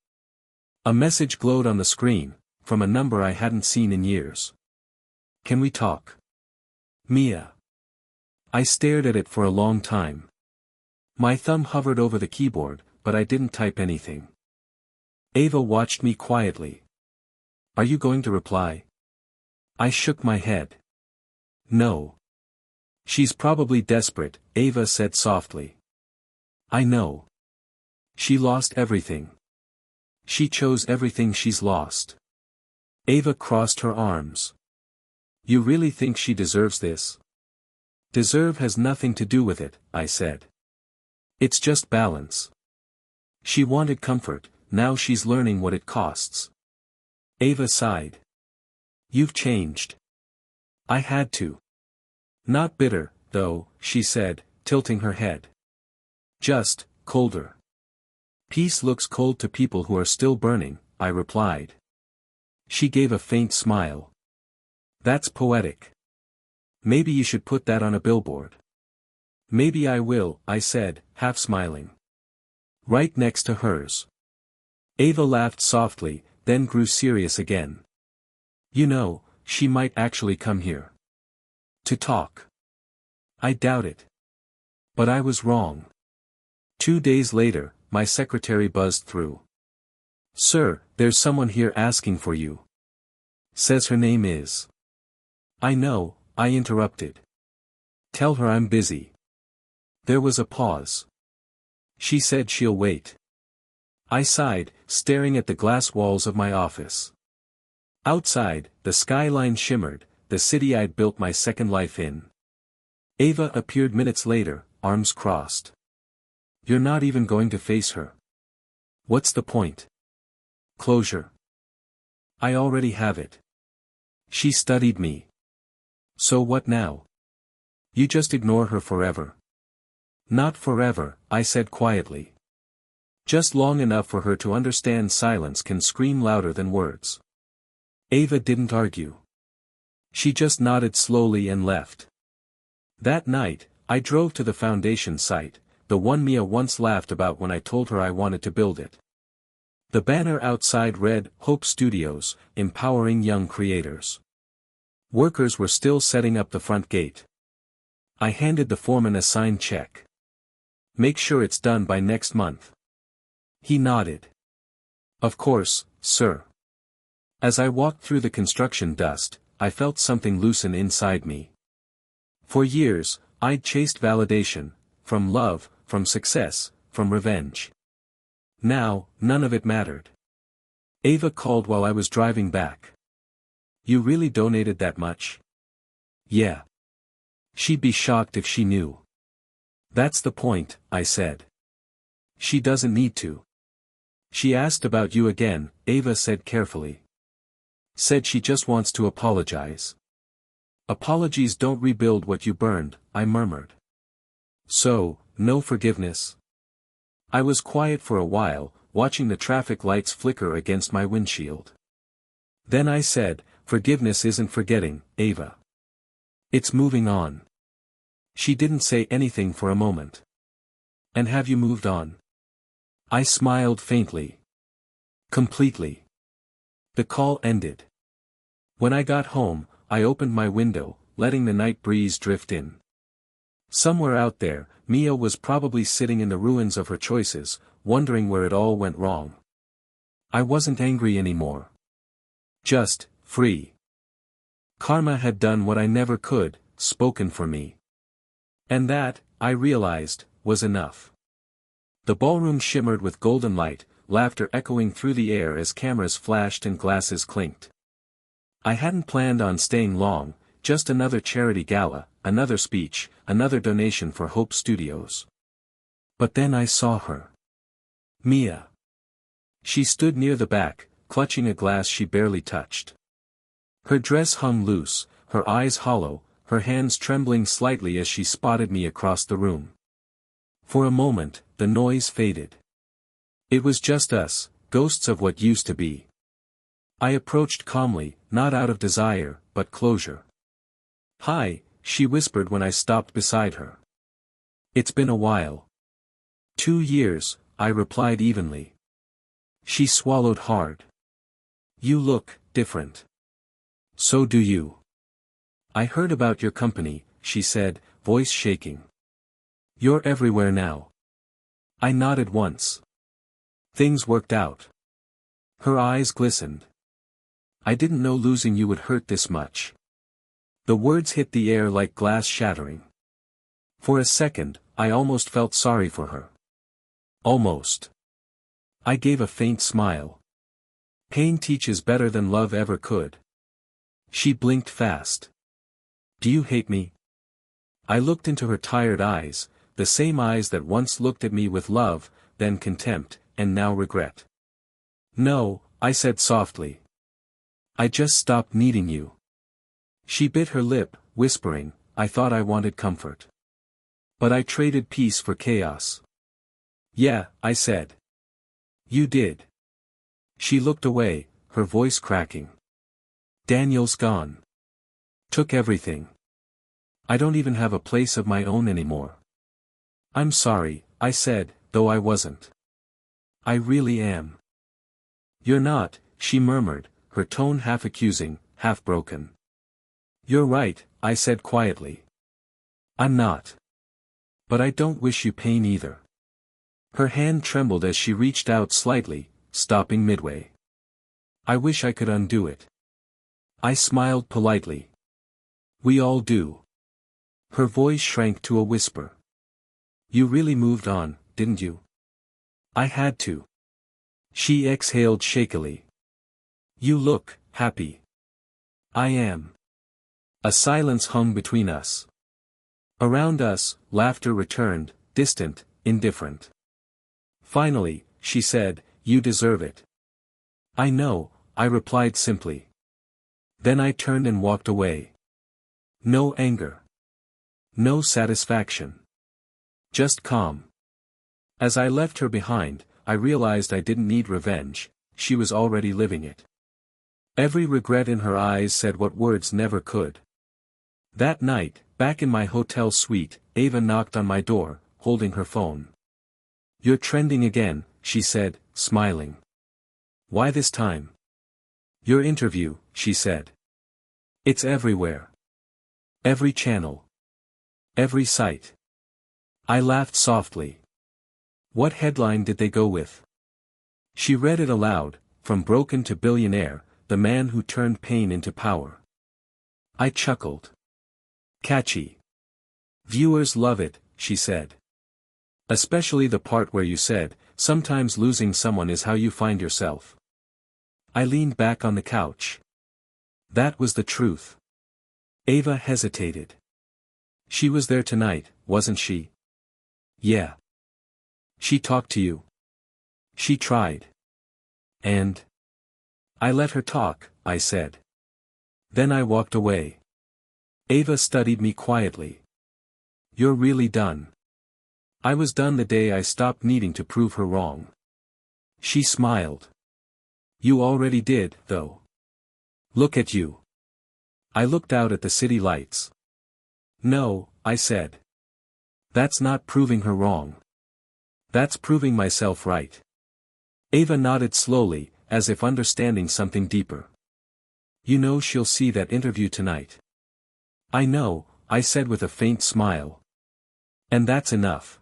Speaker 1: A message glowed on the screen, from a number I hadn't seen in years. "Can we talk?" "Mia." I stared at it for a long time. My thumb hovered over the keyboard, but I didn't type anything. Ava watched me quietly. "Are you going to reply?" I shook my head. "No. She's probably desperate," Ava said softly. "I know. She lost everything. She chose everything she's lost." Ava crossed her arms. "You really think she deserves this?" "Deserve has nothing to do with it," I said. "It's just balance. She wanted comfort, now she's learning what it costs." Ava sighed. "You've changed." "I had to." "Not bitter, though," she said, tilting her head. "Just colder." "Peace looks cold to people who are still burning," I replied. She gave a faint smile. "That's poetic. Maybe you should put that on a billboard." "Maybe I will," I said, half smiling. "Right next to hers." Ava laughed softly, then grew serious again. "You know, she might actually come here. To talk." "I doubt it." But I was wrong. 2 days later, my secretary buzzed through. "Sir, there's someone here asking for you. Says her name is." "I know," I interrupted. "Tell her I'm busy." There was a pause. "She said she'll wait." I sighed, staring at the glass walls of my office. Outside, the skyline shimmered, the city I'd built my second life in. Ava appeared minutes later, arms crossed. "You're not even going to face her. What's the point?" "Closure." "I already have it." She studied me. "So what now? You just ignore her forever?" "Not forever," I said quietly. "Just long enough for her to understand silence can scream louder than words." Ava didn't argue. She just nodded slowly and left. That night, I drove to the foundation site, the one Mia once laughed about when I told her I wanted to build it. The banner outside read, "Hope Studios, empowering young creators." Workers were still setting up the front gate. I handed the foreman a signed check. "Make sure it's done by next month." He nodded. "Of course, sir." As I walked through the construction dust, I felt something loosen inside me. For years, I'd chased validation, from love, from success, from revenge. Now, none of it mattered. Ava called while I was driving back. "You really donated that much?" "Yeah." She'd be shocked if she knew. "That's the point," I said. "She doesn't need to." "She asked about you again," Ava said carefully. "Said she just wants to apologize." "Apologies don't rebuild what you burned," I murmured. "So, no forgiveness?" I was quiet for a while, watching the traffic lights flicker against my windshield. Then I said, "Forgiveness isn't forgetting, Ava. It's moving on." She didn't say anything for a moment. "And have you moved on?" I smiled faintly. "Completely." The call ended. When I got home, I opened my window, letting the night breeze drift in. Somewhere out there, Mia was probably sitting in the ruins of her choices, wondering where it all went wrong. I wasn't angry anymore. Just free. Karma had done what I never could, spoken for me. And that, I realized, was enough. The ballroom shimmered with golden light, laughter echoing through the air as cameras flashed and glasses clinked. I hadn't planned on staying long, just another charity gala, another speech, another donation for Hope Studios. But then I saw her. Mia. She stood near the back, clutching a glass she barely touched. Her dress hung loose, her eyes hollow, her hands trembling slightly as she spotted me across the room. For a moment, the noise faded. It was just us, ghosts of what used to be. I approached calmly, not out of desire, but closure. "Hi," she whispered when I stopped beside her. "It's been a while." 2 years, I replied evenly. She swallowed hard. "You look different." "So do you." "I heard about your company," she said, voice shaking. "You're everywhere now." I nodded once. "Things worked out." Her eyes glistened. "I didn't know losing you would hurt this much." The words hit the air like glass shattering. For a second, I almost felt sorry for her. Almost. I gave a faint smile. "Pain teaches better than love ever could." She blinked fast. "Do you hate me?" I looked into her tired eyes, the same eyes that once looked at me with love, then contempt, and now regret. "No," I said softly. "I just stopped needing you." She bit her lip, whispering, "I thought I wanted comfort. But I traded peace for chaos." "Yeah," I said. "You did." She looked away, her voice cracking. "Daniel's gone. Took everything. I don't even have a place of my own anymore." "I'm sorry," I said, though I wasn't. "I really am." "You're not," she murmured, her tone half accusing, half broken. "You're right," I said quietly. "I'm not. But I don't wish you pain either." Her hand trembled as she reached out slightly, stopping midway. "I wish I could undo it." I smiled politely. "We all do." Her voice shrank to a whisper. "You really moved on, didn't you?" "I had to." She exhaled shakily. "You look happy." "I am." A silence hung between us. Around us, laughter returned, distant, indifferent. Finally, she said, "You deserve it." "I know," I replied simply. Then I turned and walked away. No anger. No satisfaction. Just calm. As I left her behind, I realized I didn't need revenge, she was already living it. Every regret in her eyes said what words never could. That night, back in my hotel suite, Ava knocked on my door, holding her phone. "You're trending again," she said, smiling. "Why this time?" "Your interview," she said. "It's everywhere. Every channel. Every site." I laughed softly. "What headline did they go with?" She read it aloud, "From broken to billionaire, the man who turned pain into power." I chuckled. "Catchy. Viewers love it," she said. "Especially the part where you said, sometimes losing someone is how you find yourself." I leaned back on the couch. That was the truth. Ava hesitated. "She was there tonight, wasn't she?" "Yeah." "She talked to you?" "She tried." "And?" "I let her talk," I said. Then I walked away. Ava studied me quietly. "You're really done." I was done the day I stopped needing to prove her wrong. She smiled. "You already did, though. Look at you." I looked out at the city lights. "No," I said. "That's not proving her wrong. That's proving myself right." Ava nodded slowly, as if understanding something deeper. "You know she'll see that interview tonight." "I know," I said with a faint smile. "And that's enough."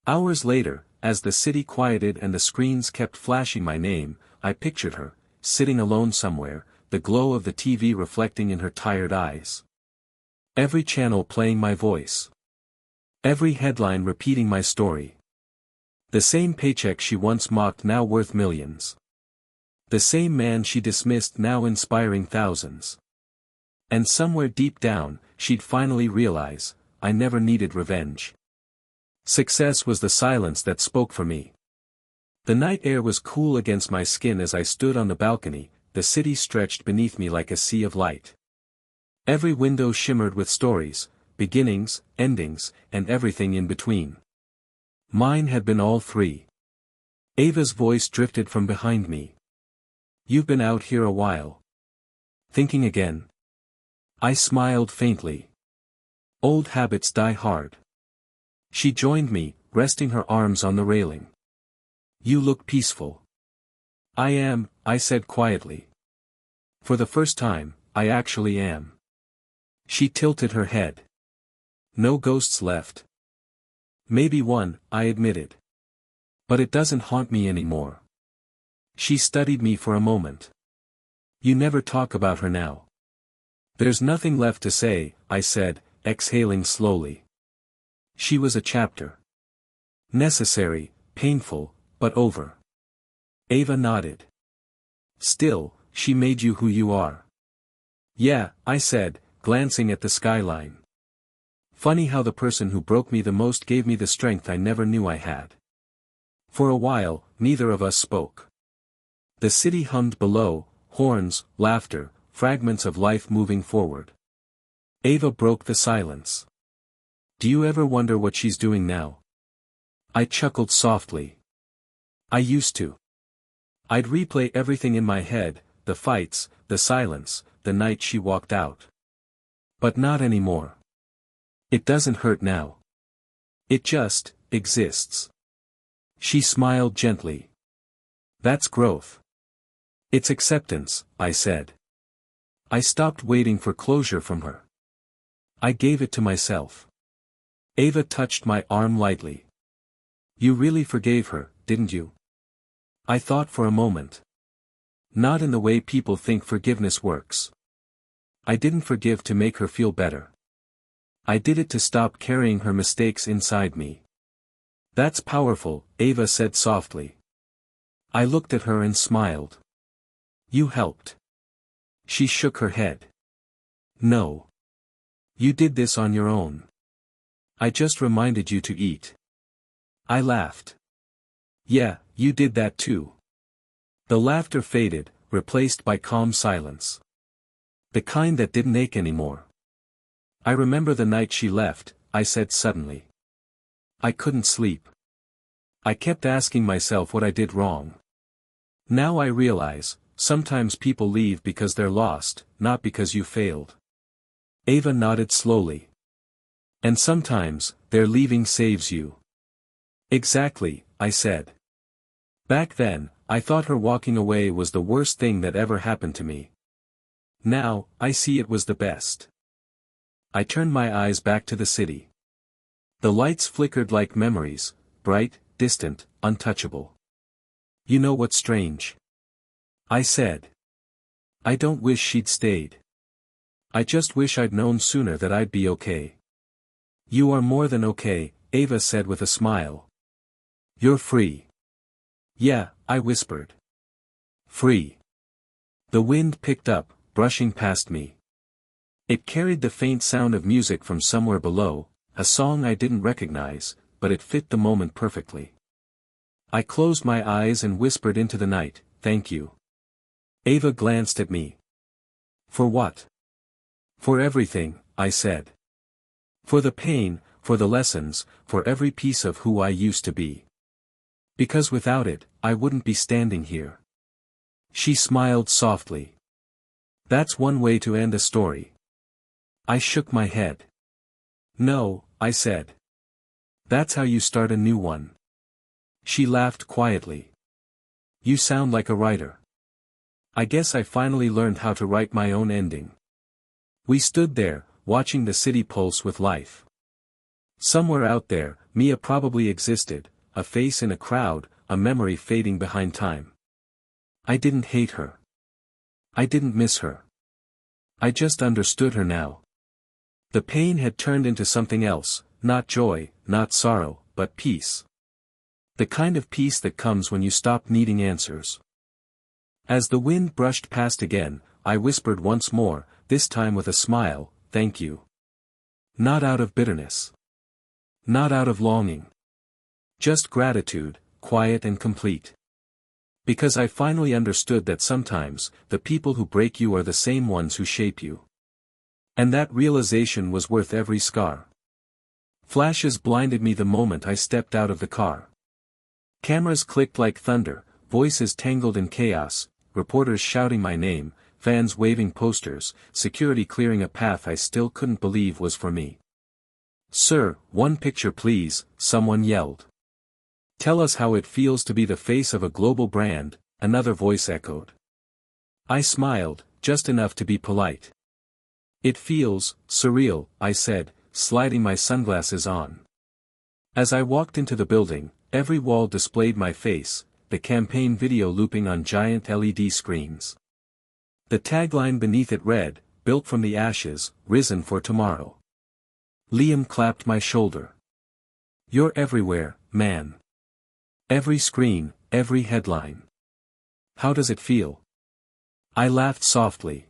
Speaker 1: Hours later, as the city quieted and the screens kept flashing my name, I pictured her, sitting alone somewhere, the glow of the TV reflecting in her tired eyes. Every channel playing my voice. Every headline repeating my story. The same paycheck she once mocked now worth millions. The same man she dismissed now inspiring thousands. And somewhere deep down, she'd finally realize, I never needed revenge. Success was the silence that spoke for me. The night air was cool against my skin as I stood on the balcony, the city stretched beneath me like a sea of light. Every window shimmered with stories, beginnings, endings, and everything in between. Mine had been all three. Ava's voice drifted from behind me. "You've been out here a while. Thinking again?" I smiled faintly. "Old habits die hard." She joined me, resting her arms on the railing. "You look peaceful." "I am," I said quietly. "For the first time, I actually am." She tilted her head. "No ghosts left." "Maybe one," I admitted. "But it doesn't haunt me anymore." She studied me for a moment. "You never talk about her now." "There's nothing left to say," I said, exhaling slowly. She was a chapter. Necessary, painful, but over. Ava nodded. "Still, she made you who you are." "Yeah," I said, glancing at the skyline. "Funny how the person who broke me the most gave me the strength I never knew I had." For a while, neither of us spoke. The city hummed below, horns, laughter, fragments of life moving forward. Ava broke the silence. "Do you ever wonder what she's doing now?" I chuckled softly. "I used to. I'd replay everything in my head, the fights, the silence, the night she walked out. But not anymore. It doesn't hurt now. It just exists." She smiled gently. "That's growth." "It's acceptance," I said. I stopped waiting for closure from her. I gave it to myself. Ava touched my arm lightly. "You really forgave her, didn't you?" I thought for a moment. Not in the way people think forgiveness works. I didn't forgive to make her feel better. I did it to stop carrying her mistakes inside me. "That's powerful," Ava said softly. I looked at her and smiled. "You helped." She shook her head. "No. You did this on your own. I just reminded you to eat." I laughed. "Yeah, you did that too." The laughter faded, replaced by calm silence. The kind that didn't ache anymore. "I remember the night she left," I said suddenly. I couldn't sleep. I kept asking myself what I did wrong. Now I realize, sometimes people leave because they're lost, not because you failed. Ava nodded slowly. "And sometimes, their leaving saves you." "Exactly," I said. Back then, I thought her walking away was the worst thing that ever happened to me. Now, I see it was the best. I turned my eyes back to the city. The lights flickered like memories, bright, distant, untouchable. "You know what's strange?" I said. "I don't wish she'd stayed. I just wish I'd known sooner that I'd be okay." "You are more than okay," Ava said with a smile. "You're free." "Yeah," I whispered. "Free." The wind picked up, brushing past me. It carried the faint sound of music from somewhere below, a song I didn't recognize, but it fit the moment perfectly. I closed my eyes and whispered into the night, "Thank you." Ava glanced at me. "For what?" "For everything," I said. "For the pain, for the lessons, for every piece of who I used to be. Because without it, I wouldn't be standing here." She smiled softly. "That's one way to end a story." I shook my head. "No," I said. "That's how you start a new one." She laughed quietly. "You sound like a writer." I guess I finally learned how to write my own ending. We stood there, watching the city pulse with life. Somewhere out there, Mia probably existed, a face in a crowd, a memory fading behind time. I didn't hate her. I didn't miss her. I just understood her now. The pain had turned into something else, not joy, not sorrow, but peace. The kind of peace that comes when you stop needing answers. As the wind brushed past again, I whispered once more, this time with a smile, "Thank you." Not out of bitterness. Not out of longing. Just gratitude, quiet and complete. Because I finally understood that sometimes, the people who break you are the same ones who shape you. And that realization was worth every scar. Flashes blinded me the moment I stepped out of the car. Cameras clicked like thunder, voices tangled in chaos, reporters shouting my name, fans waving posters, security clearing a path I still couldn't believe was for me. "Sir, one picture please," someone yelled. "Tell us how it feels to be the face of a global brand," another voice echoed. I smiled, just enough to be polite. "It feels surreal," I said, sliding my sunglasses on. As I walked into the building, every wall displayed my face, the campaign video looping on giant LED screens. The tagline beneath it read, "Built from the ashes, risen for tomorrow." Liam clapped my shoulder. "You're everywhere, man. Every screen, every headline. How does it feel?" I laughed softly.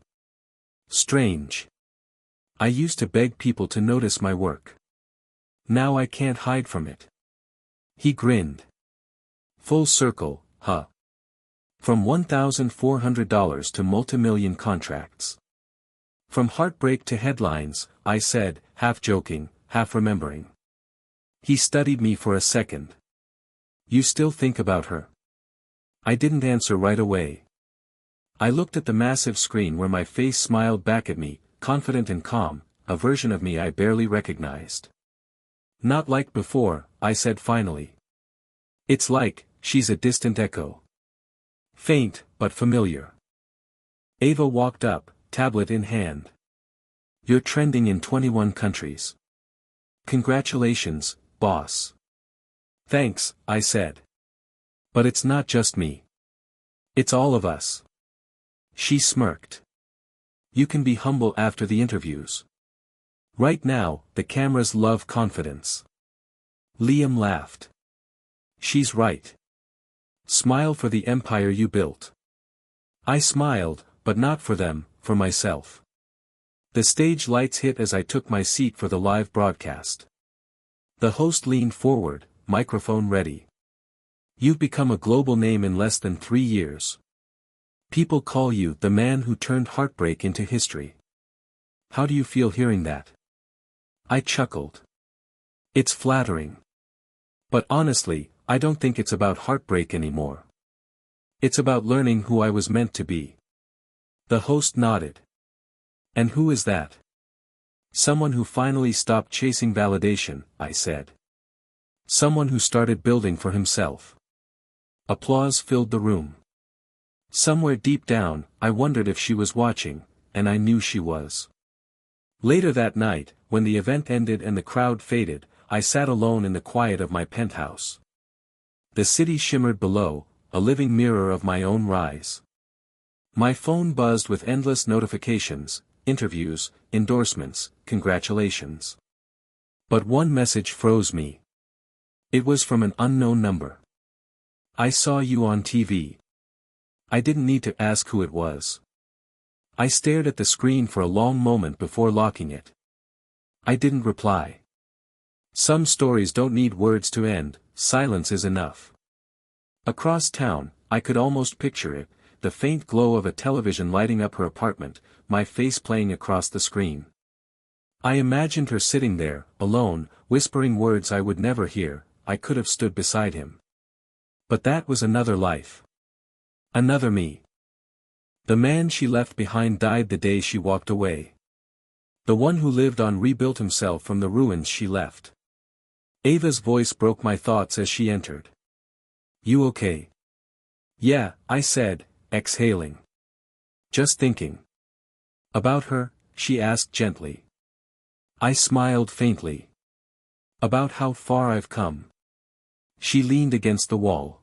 Speaker 1: "Strange. I used to beg people to notice my work. Now I can't hide from it." He grinned. "Full circle, huh? From $1,400 to multimillion contracts. From heartbreak to headlines," I said, half joking, half remembering. He studied me for a second. "You still think about her?" I didn't answer right away. I looked at the massive screen where my face smiled back at me, confident and calm, a version of me I barely recognized. "Not like before," I said finally. "It's like, she's a distant echo. Faint, but familiar." Ava walked up, tablet in hand. "You're trending in 21 countries. Congratulations, boss." "Thanks," I said. "But it's not just me. It's all of us." She smirked. "You can be humble after the interviews. Right now, the cameras love confidence." Liam laughed. "She's right. Smile for the empire you built." I smiled, but not for them, for myself. The stage lights hit as I took my seat for the live broadcast. The host leaned forward, microphone ready. "You've become a global name in less than 3 years. People call you the man who turned heartbreak into history. How do you feel hearing that?" I chuckled. "It's flattering. But honestly, I don't think it's about heartbreak anymore. It's about learning who I was meant to be." The host nodded. "And who is that?" "Someone who finally stopped chasing validation," I said. "Someone who started building for himself." Applause filled the room. Somewhere deep down, I wondered if she was watching, and I knew she was. Later that night, when the event ended and the crowd faded, I sat alone in the quiet of my penthouse. The city shimmered below, a living mirror of my own rise. My phone buzzed with endless notifications, interviews, endorsements, congratulations. But one message froze me. It was from an unknown number. "I saw you on TV." I didn't need to ask who it was. I stared at the screen for a long moment before locking it. I didn't reply. Some stories don't need words to end, silence is enough. Across town, I could almost picture it, the faint glow of a television lighting up her apartment, my face playing across the screen. I imagined her sitting there, alone, whispering words I would never hear. I could have stood beside him. But that was another life. Another me. The man she left behind died the day she walked away. The one who lived on rebuilt himself from the ruins she left. Ava's voice broke my thoughts as she entered. "You okay?" "Yeah," I said, exhaling. "Just thinking." "About her?" she asked gently. I smiled faintly. "About how far I've come." She leaned against the wall.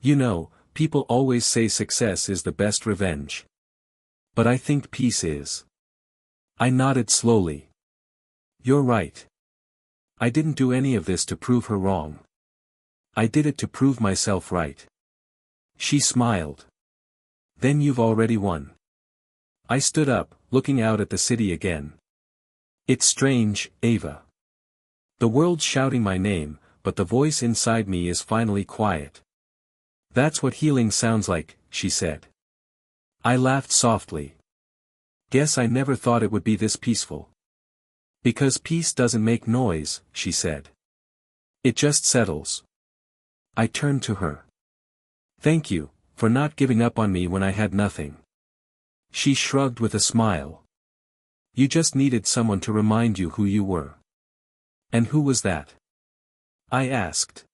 Speaker 1: "You know, people always say success is the best revenge. But I think peace is." I nodded slowly. "You're right. I didn't do any of this to prove her wrong. I did it to prove myself right." She smiled. "Then you've already won." I stood up, looking out at the city again. "It's strange, Ava. The world's shouting my name, but the voice inside me is finally quiet. That's what healing sounds like, she said. I laughed softly. Guess I never thought it would be this peaceful. Because peace doesn't make noise, she said. It just settles. I turned to her. Thank you, for not giving up on me when I had nothing. She shrugged with a smile. You just needed someone to remind you who you were. And who was that? I asked.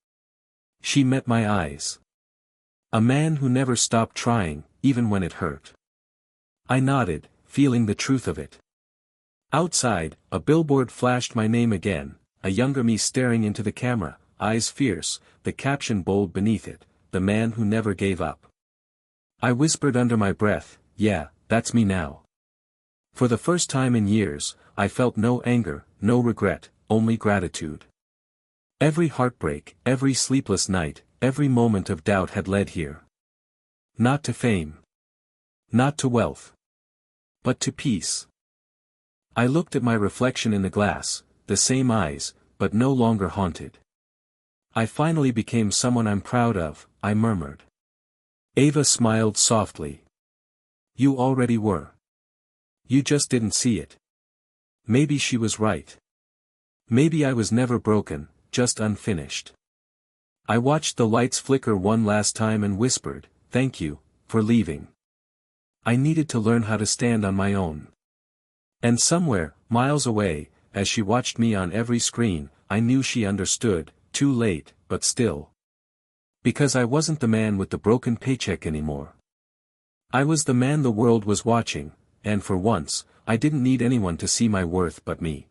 Speaker 1: She met my eyes. A man who never stopped trying, even when it hurt. I nodded, feeling the truth of it. Outside, a billboard flashed my name again, a younger me staring into the camera, eyes fierce, the caption bold beneath it, the man who never gave up. I whispered under my breath, yeah, that's me now. For the first time in years, I felt no anger, no regret, only gratitude. Every heartbreak, every sleepless night, every moment of doubt had led here. Not to fame. Not to wealth. But to peace. I looked at my reflection in the glass, the same eyes, but no longer haunted. I finally became someone I'm proud of, I murmured. Ava smiled softly. You already were. You just didn't see it. Maybe she was right. Maybe I was never broken, just unfinished. I watched the lights flicker one last time and whispered, thank you, for leaving. I needed to learn how to stand on my own. And somewhere, miles away, as she watched me on every screen, I knew she understood, too late, but still. Because I wasn't the man with the broken paycheck anymore. I was the man the world was watching, and for once, I didn't need anyone to see my worth but me.